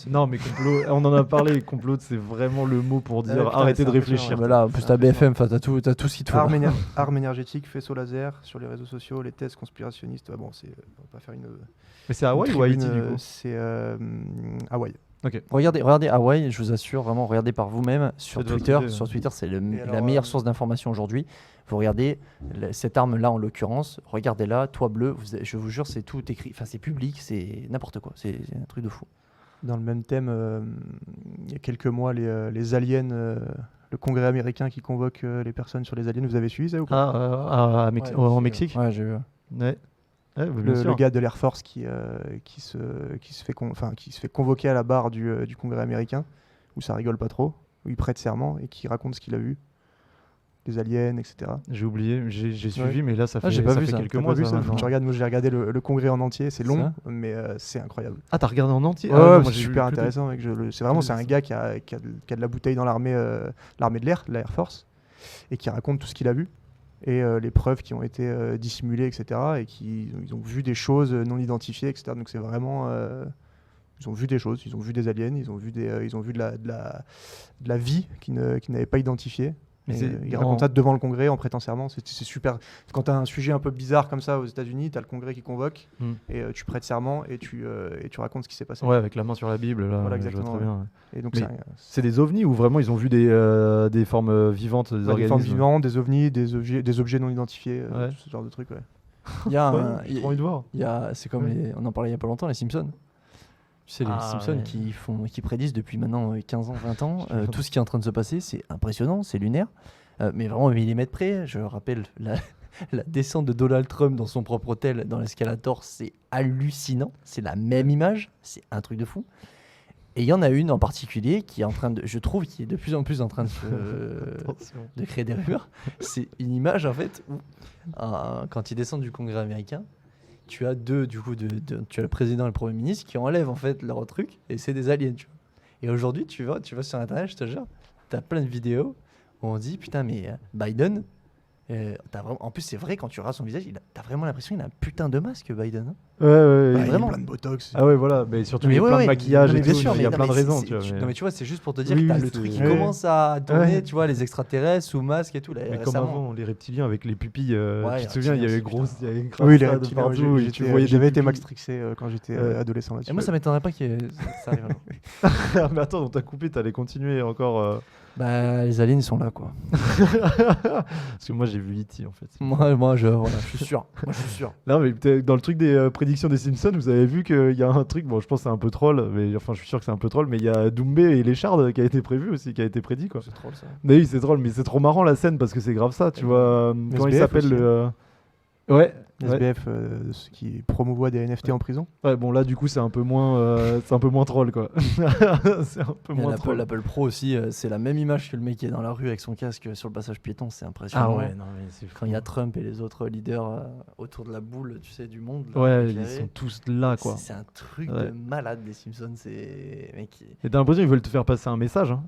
Non, mais complot, on en a parlé. Complot, c'est vraiment le mot pour dire putain, arrêtez c'est de impressionnant, réfléchir. mais là, en plus, c'est t'as impressionnant. BFM, t'as tout ce qu'il te faut. là. Armes énergétiques, faisceaux laser sur les réseaux sociaux, les thèses conspirationnistes. Ah bon, on va pas faire une. Mais c'est Hawaï une ou Haïti tribune, du coup? C'est Hawaï. Regardez Hawaï, je vous assure, vraiment, regardez par vous-même sur Faites votre Twitter. idée, Sur Twitter, c'est Et la alors, meilleure source d'information aujourd'hui. Vous regardez cette arme-là, en l'occurrence, regardez-la, toit bleu, je vous jure, c'est tout écrit. Enfin, c'est public, c'est n'importe quoi. C'est un truc de fou. Dans le même thème, il y a quelques mois, les aliens, le Congrès américain qui convoque les personnes sur les aliens, vous avez suivi ça ou pas? En Mexique? Ouais, j'ai vu. Ouais. Ouais, bah, bien sûr. Le gars de l'Air Force qui se fait convoquer à la barre du Congrès américain, où ça rigole pas trop, où il prête serment et qui raconte ce qu'il a vu, les aliens, etc. J'ai oublié, j'ai suivi, mais là ça fait, j'ai pas ça vu fait ça. quelques T'as mois. pas vu ça, ça? Faut que maintenant. tu regardes. Moi j'ai regardé le Congrès en entier, c'est long, Ça mais c'est incroyable. Ah, t'as regardé en entier? Ouais, Ah, non, moi, c'est j'ai vu super que des- intéressant. Mec. C'est un gars qui a de la bouteille dans l'armée de l'air, la Air Force, et qui raconte tout ce qu'il a vu et les preuves qui ont été dissimulées, etc. Et ils ont vu des choses non identifiées, etc. Donc c'est vraiment ils ont vu des choses, ils ont vu des aliens, ils ont vu de la vie qu'ils n'avaient pas identifiée. Mais Et, c'est ils en- racontent ça devant le Congrès en prêtant serment. C'est super. Quand tu as un sujet un peu bizarre comme ça aux États-Unis, tu as le Congrès qui convoque et tu prêtes serment et tu racontes ce qui s'est passé. Ouais, avec la main sur la Bible, là, Voilà, je vois exactement, très bien. ouais. Et donc Mais c'est C'est des ovnis ou vraiment ils ont vu des formes vivantes, des des organismes? formes vivantes, des ovnis, des objets non identifiés, Ouais. ce genre de trucs. Ouais. Il y a Ouais, un- j'ai trop envie de voir. c'est comme Ouais. on en parlait il y a pas longtemps, les Simpsons. Tu sais, les Ah, Simpsons ouais. qui prédisent depuis maintenant 15 ans, 20 ans, tout ce qui est en train de se passer, c'est impressionnant, c'est lunaire. Mais vraiment au millimètre près, je rappelle la descente de Donald Trump dans son propre hôtel, dans l'escalator, c'est hallucinant. C'est la même image, c'est un truc de fou. Et il y en a une en particulier qui est en train de, je trouve, qui est de plus en plus en train Attention. de créer des rumeurs. C'est une image en fait où, quand ils descendent du Congrès américain, tu as tu as le président et le premier ministre qui enlèvent en fait leur truc et c'est des aliens. Tu vois. Et aujourd'hui, tu vas sur internet, je te jure, tu as plein de vidéos où on dit putain, mais Biden, en plus, c'est vrai, quand tu regardes son visage, t'as vraiment l'impression qu'il a un putain de masque, Biden. Hein. Ouais, Bah, il y a vraiment. plein de botox. Ah ouais, voilà, mais surtout Mais il y a ouais, plein de ouais. maquillage Non, mais et bien tout, sûr, il y a mais plein de non, mais raisons, c'est- tu vois. Non, mais tu vois, c'est juste pour te dire Oui, que t'as oui, le truc qui ouais. commence à tourner, Ouais. tu vois, les extraterrestres sous masque et tout. Là, Mais comme récemment. avant, les reptiliens avec les pupilles, Ouais, tu les te souviens, il y avait reptiliens aussi, il y avait une Oui, les de reptiliens, partout ouais, et tu voyais j'avais des été pupilles. maxtrixé quand j'étais Ouais. adolescent là-dessus. Et moi, ça m'étonnerait pas que ça arrive un jour. Mais attends, on t'a coupé, t'allais continuer encore. Bah, les aliens, ils sont là, quoi. Parce que moi j'ai vu E.T. en fait. Moi, je suis sûr. Moi, je suis sûr. Non, mais dans le truc des prédictions des Simpsons, vous avez vu qu'il y a un truc, bon, je pense que c'est un peu troll, mais enfin, je suis sûr que c'est un peu troll, mais il y a Doumbé et Léchard qui a été prévu aussi, qui a été prédit quoi. C'est trop ça. Mais oui, c'est drôle, mais c'est trop marrant la scène parce que c'est grave ça, tu Et vois. Quand il SBF s'appelle aussi, le. Ouais. Ouais. SBF, ceux qui promouvoient des NFT en prison. Ouais, bon là du coup c'est un peu moins troll quoi. C'est un peu Il y a moins troll. l'Apple Pro aussi, c'est la même image que le mec qui est dans la rue avec son casque sur le passage piéton, c'est impressionnant. non mais c'est Quand il y a Trump et les autres leaders autour de la boule, tu sais, du monde. là, Ouais, éclairé, ils sont tous là quoi. c'est un truc Ouais. de malade, les Simpsons. C'est. Mec, Et t'as l'impression qu'ils veulent te faire passer un message. Hein.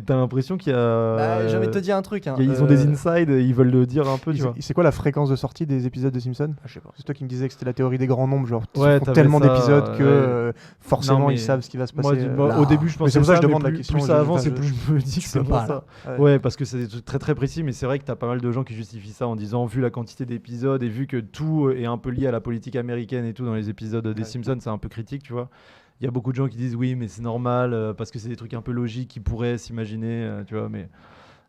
T'as l'impression qu'il y a. Bah, j'ai envie de te dire un truc. Hein, Ils ont des insides, ils veulent le dire un peu, tu vois. C'est quoi la fréquence de sortie des épisodes de Simpsons? Je sais pas. C'est toi qui me disais que c'était la théorie des grands nombres, genre Ouais, ils font t'avais tellement ça, d'épisodes que ouais. forcément Non, mais ils savent ce qui va se Moi, passer. là. au début, je Mais pensais c'est pour ça que je mais demande la plus, question, plus ça avance enfin, et plus je me dis que Tu c'est peux pour pas, ça. Ouais. Ouais, parce que c'est des trucs très très précis, mais c'est vrai que t'as pas mal de gens qui justifient ça en disant, vu la quantité d'épisodes et vu que tout est un peu lié à la politique américaine et tout dans les épisodes des Ouais. Simpsons, c'est un peu critique, tu vois. Il y a beaucoup de gens qui disent oui, mais c'est normal parce que c'est des trucs un peu logiques qui pourraient s'imaginer, tu vois, mais.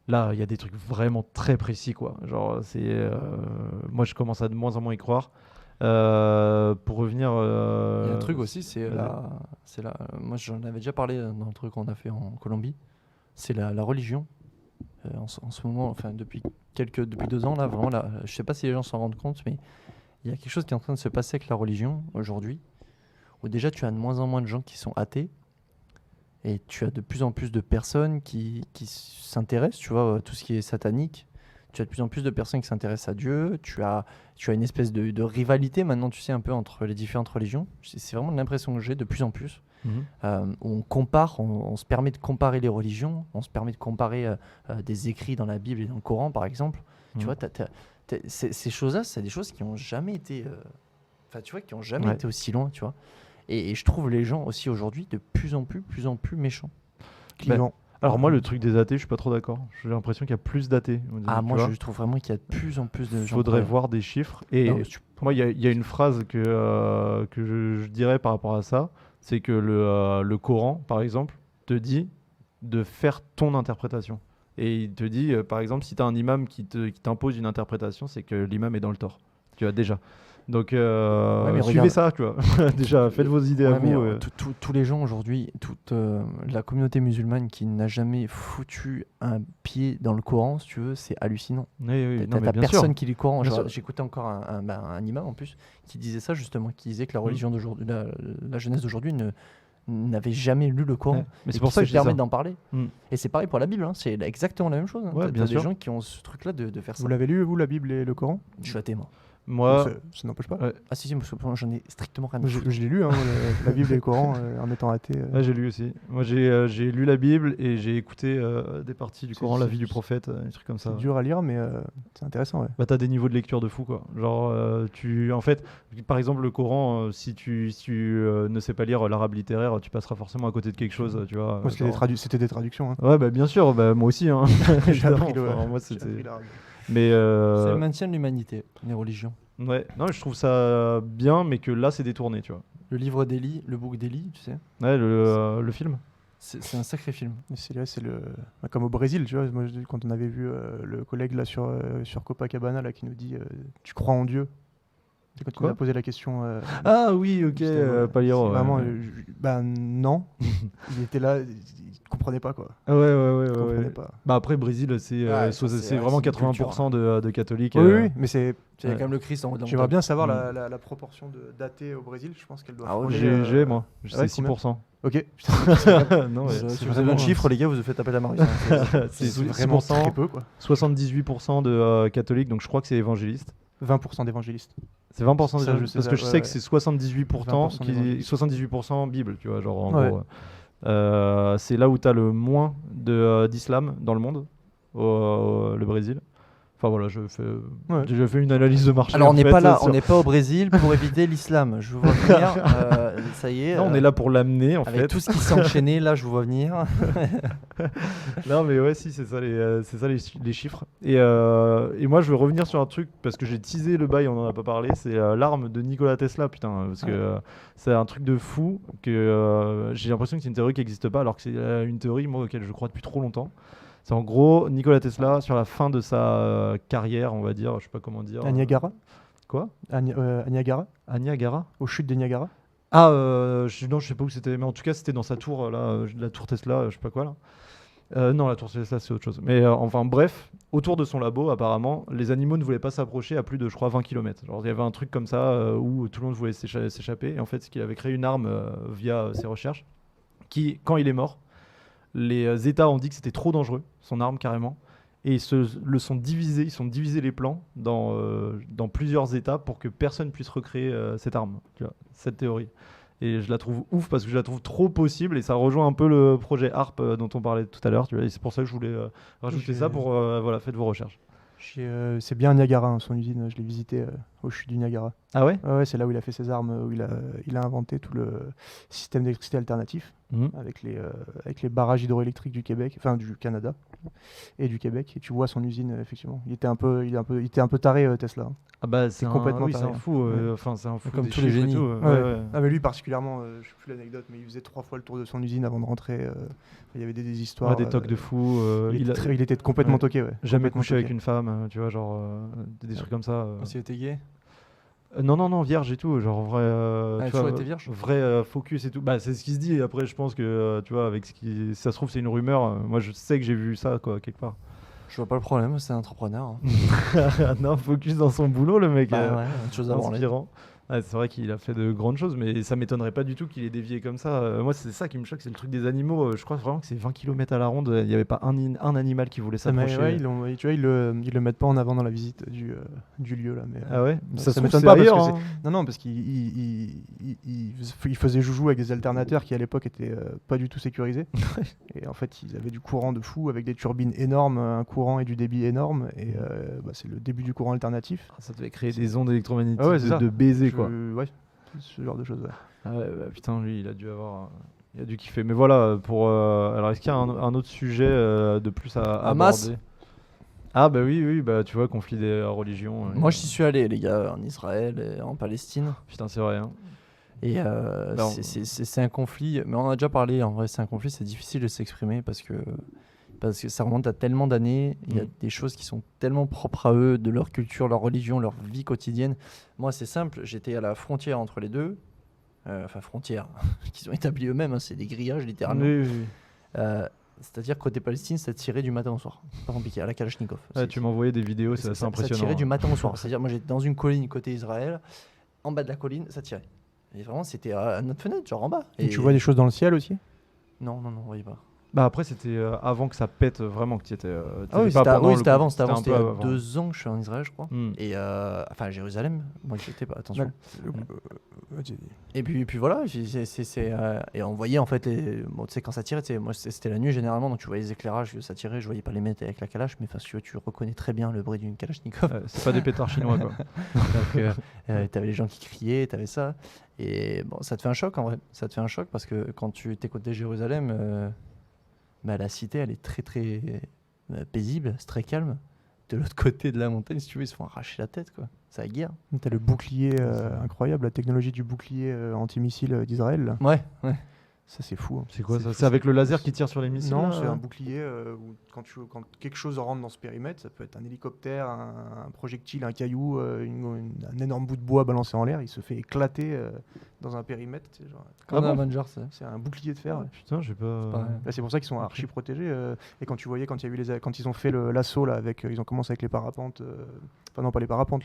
Là, il y a des trucs vraiment très précis, quoi. Genre, moi, je commence à de moins en moins y croire. Pour revenir. Il y a un truc aussi, vas-y. moi j'en avais déjà parlé dans le truc qu'on a fait en Colombie. C'est la religion. En ce moment, enfin depuis 2 ans là, vraiment là, je sais pas si les gens s'en rendent compte, mais il y a quelque chose qui est en train de se passer avec la religion aujourd'hui, où déjà tu as de moins en moins de gens qui sont athées. Et tu as de plus en plus de personnes qui s'intéressent, tu vois, à tout ce qui est satanique. Tu as de plus en plus de personnes qui s'intéressent à Dieu. Tu as une espèce de rivalité maintenant, tu sais, un peu entre les différentes religions. C'est vraiment l'impression que j'ai de plus en plus. Où on compare, on se permet de comparer les religions, on se permet de comparer des écrits dans la Bible et dans le Coran, par exemple. Tu vois, ces choses-là, c'est des choses qui n'ont jamais été... Enfin, tu vois, qui n'ont jamais Ouais. été aussi loin, tu vois. Et je trouve les gens aussi aujourd'hui de plus en plus méchants. Clivant. Alors, moi, le truc des athées, je suis pas trop d'accord. J'ai l'impression qu'il y a plus d'athées. Ah, tu moi vois. je trouve vraiment qu'il y a de plus en plus de Il gens. faudrait croyants. voir des chiffres. Et Non, moi, il y a une phrase que je dirais par rapport à ça. C'est que le Coran, par exemple, te dit de faire ton interprétation. Et il te dit, par exemple, si tu as un imam qui t'impose une interprétation, c'est que l'imam est dans le tort. Tu vois, déjà. Donc, mais suivez regarde. ça, tu vois. Déjà, faites vos idées à Ouais, mais, vous. tous les gens aujourd'hui, toute la communauté musulmane qui n'a jamais foutu un pied dans le Coran, si tu veux, c'est hallucinant. Oui, T'as non, mais bien sûr. personne qui lit le Coran. Bien Genre, sûr. j'écoutais encore un imam en plus qui disait ça justement, qui disait que la religion d'aujourd'hui, la jeunesse d'aujourd'hui n'avait jamais lu le Coran. Ouais. Mais Et c'est pour qui ça se que je dis ça. permettent d'en parler. Mm. Et c'est pareil pour la Bible, hein, c'est exactement la même chose. Hein. Ouais, T'as bien des sûr. gens qui ont ce truc-là de faire ça. Vous l'avez lu, vous, la Bible et le Coran? Je suis athée, moi. Moi, Ça n'empêche pas. ouais. Ah si, moi, j'en ai strictement rien à Je foutre. l'ai lu, hein, la Bible et le Coran, en étant athée. Ouais, j'ai lu aussi. Moi, j'ai lu la Bible et j'ai écouté des parties du C'est- Coran, la c'est- vie du prophète, des trucs comme ça. C'est dur à lire, mais c'est intéressant. Ouais. Bah, t'as des niveaux de lecture de fou, quoi. Genre, en fait, par exemple, le Coran, si tu ne sais pas lire l'arabe littéraire, tu passeras forcément à côté de quelque chose, tu vois. Moi, c'était genre- c'était des traductions. Hein. Ouais, bah, bien sûr, bah, moi aussi, hein. J'ai Évidemment, appris enfin, moi, j'ai c'était. appris l'arabe. Mais, C'est le maintien de l'humanité, les religions. ouais, non, je trouve ça bien, mais que là, c'est détourné, tu vois. Le livre d'Élie, le bouc d'Élie, tu sais, Ouais, le film. c'est un sacré film. Et c'est comme au Brésil, tu vois. Moi, quand on avait vu le collègue là sur Copacabana là, qui nous dit tu crois en Dieu? C'est quand tu Quoi m'as posé la question. Ah oui, ok, c'était, Paliro. c'est Ouais, vraiment, ouais. non. Il était là, il comprenait pas quoi. Ouais, ouais, ouais, Il ouais, comprenait ouais. pas. Bah après, Brésil, c'est Ouais, ça, c'est ouais, vraiment c'est une 80% de catholiques. Oui, oui, mais c'est. Il y a Ouais. quand même le Christ en haut de la J'aimerais montagne. bien savoir Mm. la proportion d'athées au Brésil. Je pense qu'elle doit Ah ouais, frôler. J'ai, moi, ah ouais, c'est 6%. Ok. Non, ouais. Si vous avez un chiffre, les gars, vous vous faites appeler à Marius. C'est C'est vraiment 6%, très peu quoi. 78% de catholiques, donc je crois que c'est évangéliste. 20% d'évangélistes. C'est 20% Ça, je sais parce ça, que je ouais, sais que ouais. c'est 78% 20% d'évangélistes. 78% Bible, tu vois, genre en Ouais. gros. C'est là où tu as le moins d'islam dans le monde, le Brésil. Enfin voilà, Ouais. j'ai déjà fait une analyse de marché. Alors on en n'est fait, pas là, sur- on n'est pas au Brésil pour éviter l'islam. Je vous vois venir. Ça y est. Non, on est là pour l'amener en avec fait. tout ce qui s'est enchaîné, là, je vous vois venir. Non, mais ouais, si, c'est ça les chiffres. Et moi, je veux revenir sur un truc parce que j'ai teasé le bail, on en a pas parlé. C'est l'arme de Nikola Tesla, putain, parce que c'est un truc de fou que j'ai l'impression que c'est une théorie qui n'existe pas, alors que c'est une théorie moi auquel je crois depuis trop longtemps. C'est en gros Nikola Tesla sur la fin de sa carrière, on va dire, je sais pas comment dire. À Niagara. Quoi? À Niagara. À Niagara? Aux chutes de Niagara. Ah, non, je sais pas où c'était, mais en tout cas, c'était dans sa tour, là, la tour Tesla, je sais pas quoi, là. Non, la tour Tesla, c'est autre chose. Mais enfin, bref, autour de son labo, apparemment, les animaux ne voulaient pas s'approcher à plus de, je crois, 20 km. Genre, il y avait un truc comme ça où tout le monde voulait s'échapper. Et en fait, c'est qu'il avait créé une arme via ses recherches qui, quand il est mort, les États ont dit que c'était trop dangereux, son arme carrément. Et ils sont divisés les plans dans plusieurs États pour que personne puisse recréer cette arme, tu vois, cette théorie. Et je la trouve ouf parce que je la trouve trop possible et ça rejoint un peu le projet HARP dont on parlait tout à l'heure. Tu vois, et c'est pour ça que je voulais rajouter J'ai- ça pour voilà, faites vos recherches. C'est bien à Niagara, hein, son usine. Je l'ai visité aux chutes du Niagara. Ah ouais. Ouais, c'est là où il a fait ses armes, où il a inventé tout le système d'électricité alternatif Mhm. avec les barrages hydroélectriques du Québec, enfin du Canada et du Québec. Et tu vois son usine, effectivement. Il était un peu taré, Tesla, hein. Ah bah c'est complètement oui, c'est taré, un hein. fou. Ouais. Enfin c'est un fou. Comme des tous les chiffres et génies. tout, Ouais. ouais. Ah, mais lui particulièrement, je sais plus l'anecdote, mais il faisait 3 fois le tour de son usine avant de rentrer. Il y avait des histoires. Ouais, des tocs de fou. Il était complètement ouais. toqué, ouais. Jamais Complètement couché avec toqué. une femme, tu vois, genre des trucs comme ça. S'il était gay. Non, vierge et tout, genre vrai. Ah, Tu toujours vois, été vierge. vrai focus et tout. Bah, c'est ce qui se dit. Et après, je pense que, tu vois, avec si ça se trouve, c'est une rumeur. Moi, je sais que j'ai vu ça, quoi, quelque part. Je vois pas le problème, c'est un entrepreneur. Hein. Non, focus dans son boulot, le mec. Bah ouais, autre chose à branler. Inspirant. Ouais, c'est vrai qu'il a fait de grandes choses, mais ça m'étonnerait pas du tout qu'il ait dévié comme ça. Moi, c'est ça qui me choque, c'est le truc des animaux. Je crois vraiment que c'est 20 km à la ronde. Il n'y avait pas un animal qui voulait Ah, mais s'approcher. ouais, tu vois, ils le mettent pas en avant dans la visite du lieu là. Mais, Ah ouais. ça se trouve, m'étonne c'est pas parce ailleurs, que hein. non, parce qu'il faisait joujou avec des alternateurs qui à l'époque étaient pas du tout sécurisés. Et en fait, ils avaient du courant de fou avec des turbines énormes, un courant et du débit énorme. Et c'est le début du courant alternatif. Ça devait créer des ondes électromagnétiques Ah ouais, c'est ça. de baiser, quoi. Ouais, ce genre de choses. Ouais. Ah ouais, bah putain, lui, il a dû kiffer. Mais voilà, alors est-ce qu'il y a un autre sujet de plus à Hamas. aborder? Ah bah oui, bah tu vois, conflit des religions. Moi, j'y suis allé, les gars, en Israël et en Palestine. Putain, c'est vrai. Hein. Et Bah, c'est un conflit, mais on en a déjà parlé, en vrai, c'est un conflit, c'est difficile de s'exprimer parce que ça remonte à tellement d'années, il y a des choses qui sont tellement propres à eux, de leur culture, leur religion, leur vie quotidienne. Moi, c'est simple, j'étais à la frontière entre les deux, enfin frontière, qu'ils ont établi eux-mêmes, hein, c'est des grillages littéralement. Oui. C'est-à-dire côté Palestine, ça tirait du matin au soir, pas compliqué, à la Kalachnikov. Ouais, tu m'envoyais des vidéos, c'est assez Ça impressionnant. tirait du matin au soir, c'est-à-dire moi j'étais dans une colline côté Israël, en bas de la colline, ça tirait. Et vraiment, c'était à notre fenêtre, genre en bas. Et tu vois des choses dans le ciel aussi? Non, on voyait pas. Bah après, c'était avant que ça pète vraiment que tu étais. Ah oui, pas pendant c'était avant, c'était un c'était peu il y a avant. 2 ans que je suis en Israël, je crois. Hmm. Et enfin, à Jérusalem, moi j'y étais pas, attention. Ouais, Et puis voilà, et on voyait en fait, bon, tu sais, quand ça tirait, moi c'était la nuit généralement, donc tu voyais les éclairages, que ça tirait, je voyais pas les mettre avec la calache, mais si tu reconnais très bien le bruit d'une kalachnikov. C'est pas des pétards chinois, quoi. Donc t'avais les gens qui criaient, t'avais ça. Et bon, ça te fait un choc en vrai, ça te fait un choc parce que quand tu t'es côté Jérusalem, bah, la cité elle est très très paisible, c'est très calme. De l'autre côté de la montagne, si tu veux, ils se font arracher la tête, quoi. C'est la guerre. T'as le bouclier incroyable, la technologie du bouclier antimissile d'Israël. Là. Ouais. Ça, c'est fou. Hein. C'est quoi ça? fou, C'est avec le laser qui tire sur les missiles? Non, là, c'est un bouclier où quand quelque chose rentre dans ce périmètre, ça peut être un hélicoptère, un projectile, un caillou, un énorme bout de bois balancé en l'air, il se fait éclater dans un périmètre. Tu sais, genre, Comme bon dans Avengers, c'est un bouclier de fer. Ouais. Putain, j'ai pas. pareil. Là, c'est pour ça qu'ils sont Ok. archi protégés. Et quand tu voyais, quand ils ont fait l'assaut là, ils ont commencé avec les parapentes, enfin non pas les parapentes,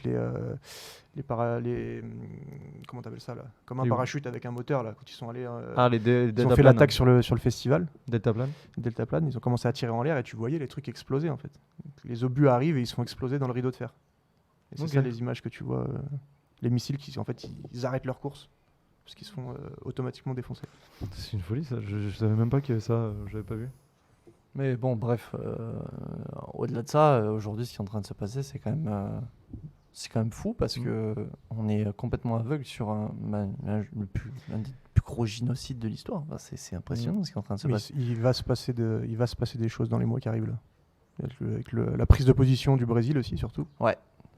comment t'appelles ça là, comme un Les- parachute avec un moteur là. Quand ils sont allés, Ah, les ils ont deltaplanes. fait l'attaque sur le festival. Deltaplane. Deltaplane, ils ont commencé à tirer en l'air et tu voyais les trucs exploser en fait. Les obus arrivent et ils sont explosés dans le rideau de fer. Et c'est Ok. ça les images que tu vois. Les missiles qui en fait ils arrêtent leur course parce qu'ils se font automatiquement défoncer. C'est une folie ça. Je savais même pas qu'il y avait ça. J'avais pas vu. Mais bon, bref, au-delà de ça, aujourd'hui, ce qui est en train de se passer, c'est quand même fou parce que on est complètement aveugle sur l'un des plus gros génocides de l'histoire. Enfin, c'est impressionnant ce qui est en train de se Mais passer. il va se passer des choses dans les mois qui arrivent là. Avec la prise de position du Brésil aussi surtout.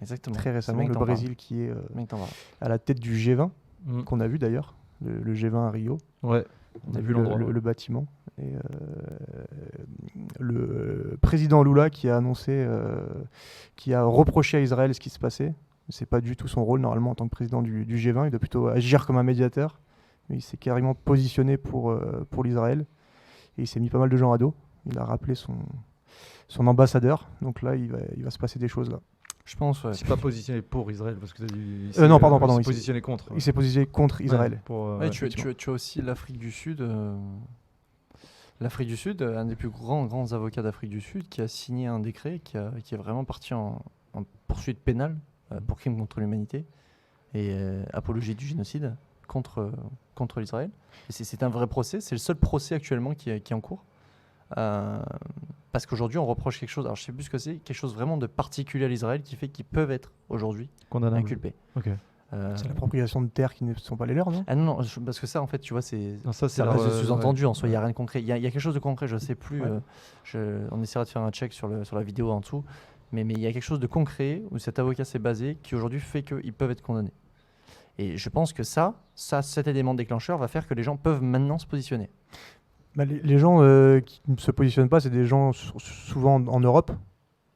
Exactement. Très récemment, C'est bien le que t'en parles. Brésil qui est Bien que t'en parles. à la tête du G20 Mm. qu'on a vu d'ailleurs, le G20 à Rio. Ouais. On a vu le bâtiment. Et le président Lula qui a annoncé, qui a reproché à Israël ce qui se passait. C'est pas du tout son rôle normalement en tant que président du G20. Il doit plutôt agir comme un médiateur. Mais il s'est carrément positionné pour l'Israël. Et il s'est mis pas mal de gens à dos. Il a rappelé son ambassadeur. Donc là, il va se passer des choses là. Je pense, ouais. C'est pas positionné pour Israël parce que t'as dit. Non, pardon, Il il s'est s'est- positionné contre. Il s'est positionné contre Israël. Ouais, pour, Ouais, ouais. tu as aussi l'Afrique du Sud. L'Afrique du Sud, un des plus grands avocats d'Afrique du Sud, qui a signé un décret qui est vraiment parti en poursuite pénale pour crime contre l'humanité et apologie du génocide contre l'Israël. Et c'est un vrai procès, c'est le seul procès actuellement qui est en cours. Parce qu'aujourd'hui, on reproche quelque chose, alors je sais plus ce que c'est, quelque chose vraiment de particulier à l'Israël qui fait qu'ils peuvent être aujourd'hui Condamnable. inculpés. Ok. C'est l'appropriation de terres qui ne sont pas les leurs, non? Ah non, parce que ça, en fait, tu vois, c'est Non, ça, c'est c'est un leur, sous-entendu ouais. en soi, il n'y a rien de concret. Il y a quelque chose de concret, je ne sais plus. Ouais. On essaiera de faire un check sur la vidéo en dessous. Mais il y a quelque chose de concret où cet avocat s'est basé qui aujourd'hui fait qu'ils peuvent être condamnés. Et je pense que cet élément déclencheur va faire que les gens peuvent maintenant se positionner. Bah, les gens qui ne se positionnent pas, c'est des gens souvent en Europe.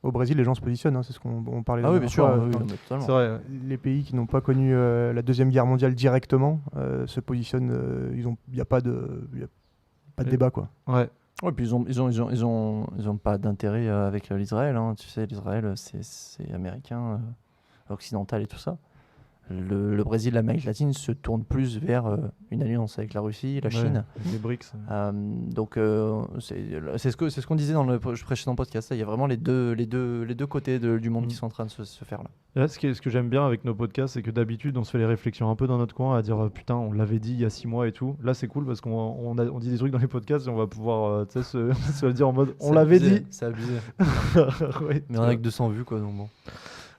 Au Brésil, les gens se positionnent, hein, c'est ce qu'on parlait la Ah oui, dernière bien sûr, fois, oui, enfin, non, mais totalement. C'est vrai. les pays qui n'ont pas connu la Deuxième Guerre mondiale directement se positionnent, il n'y a pas de débat, quoi. Ouais. Ouais, puis ils ont pas d'intérêt avec l'Israël. Hein. Tu sais, l'Israël, c'est américain, occidental et tout ça. Le Brésil, l'Amérique latine se tourne plus vers une alliance avec la Russie, la Chine. Ouais, les BRICS. Donc c'est ce qu'on disait dans le précédent podcast. Là. Il y a vraiment les deux côtés du monde qui sont en train de se faire là. Et là, ce que j'aime bien avec nos podcasts, c'est que d'habitude, on se fait les réflexions un peu dans notre coin à dire putain, on l'avait dit il y a 6 mois et tout. Là, c'est cool parce qu'on dit des trucs dans les podcasts et on va pouvoir tu sais, se le dire en mode on C'est l'avait abusé, dit. C'est abusé. Ouais, Mais on a que 200 vues quoi, donc bon.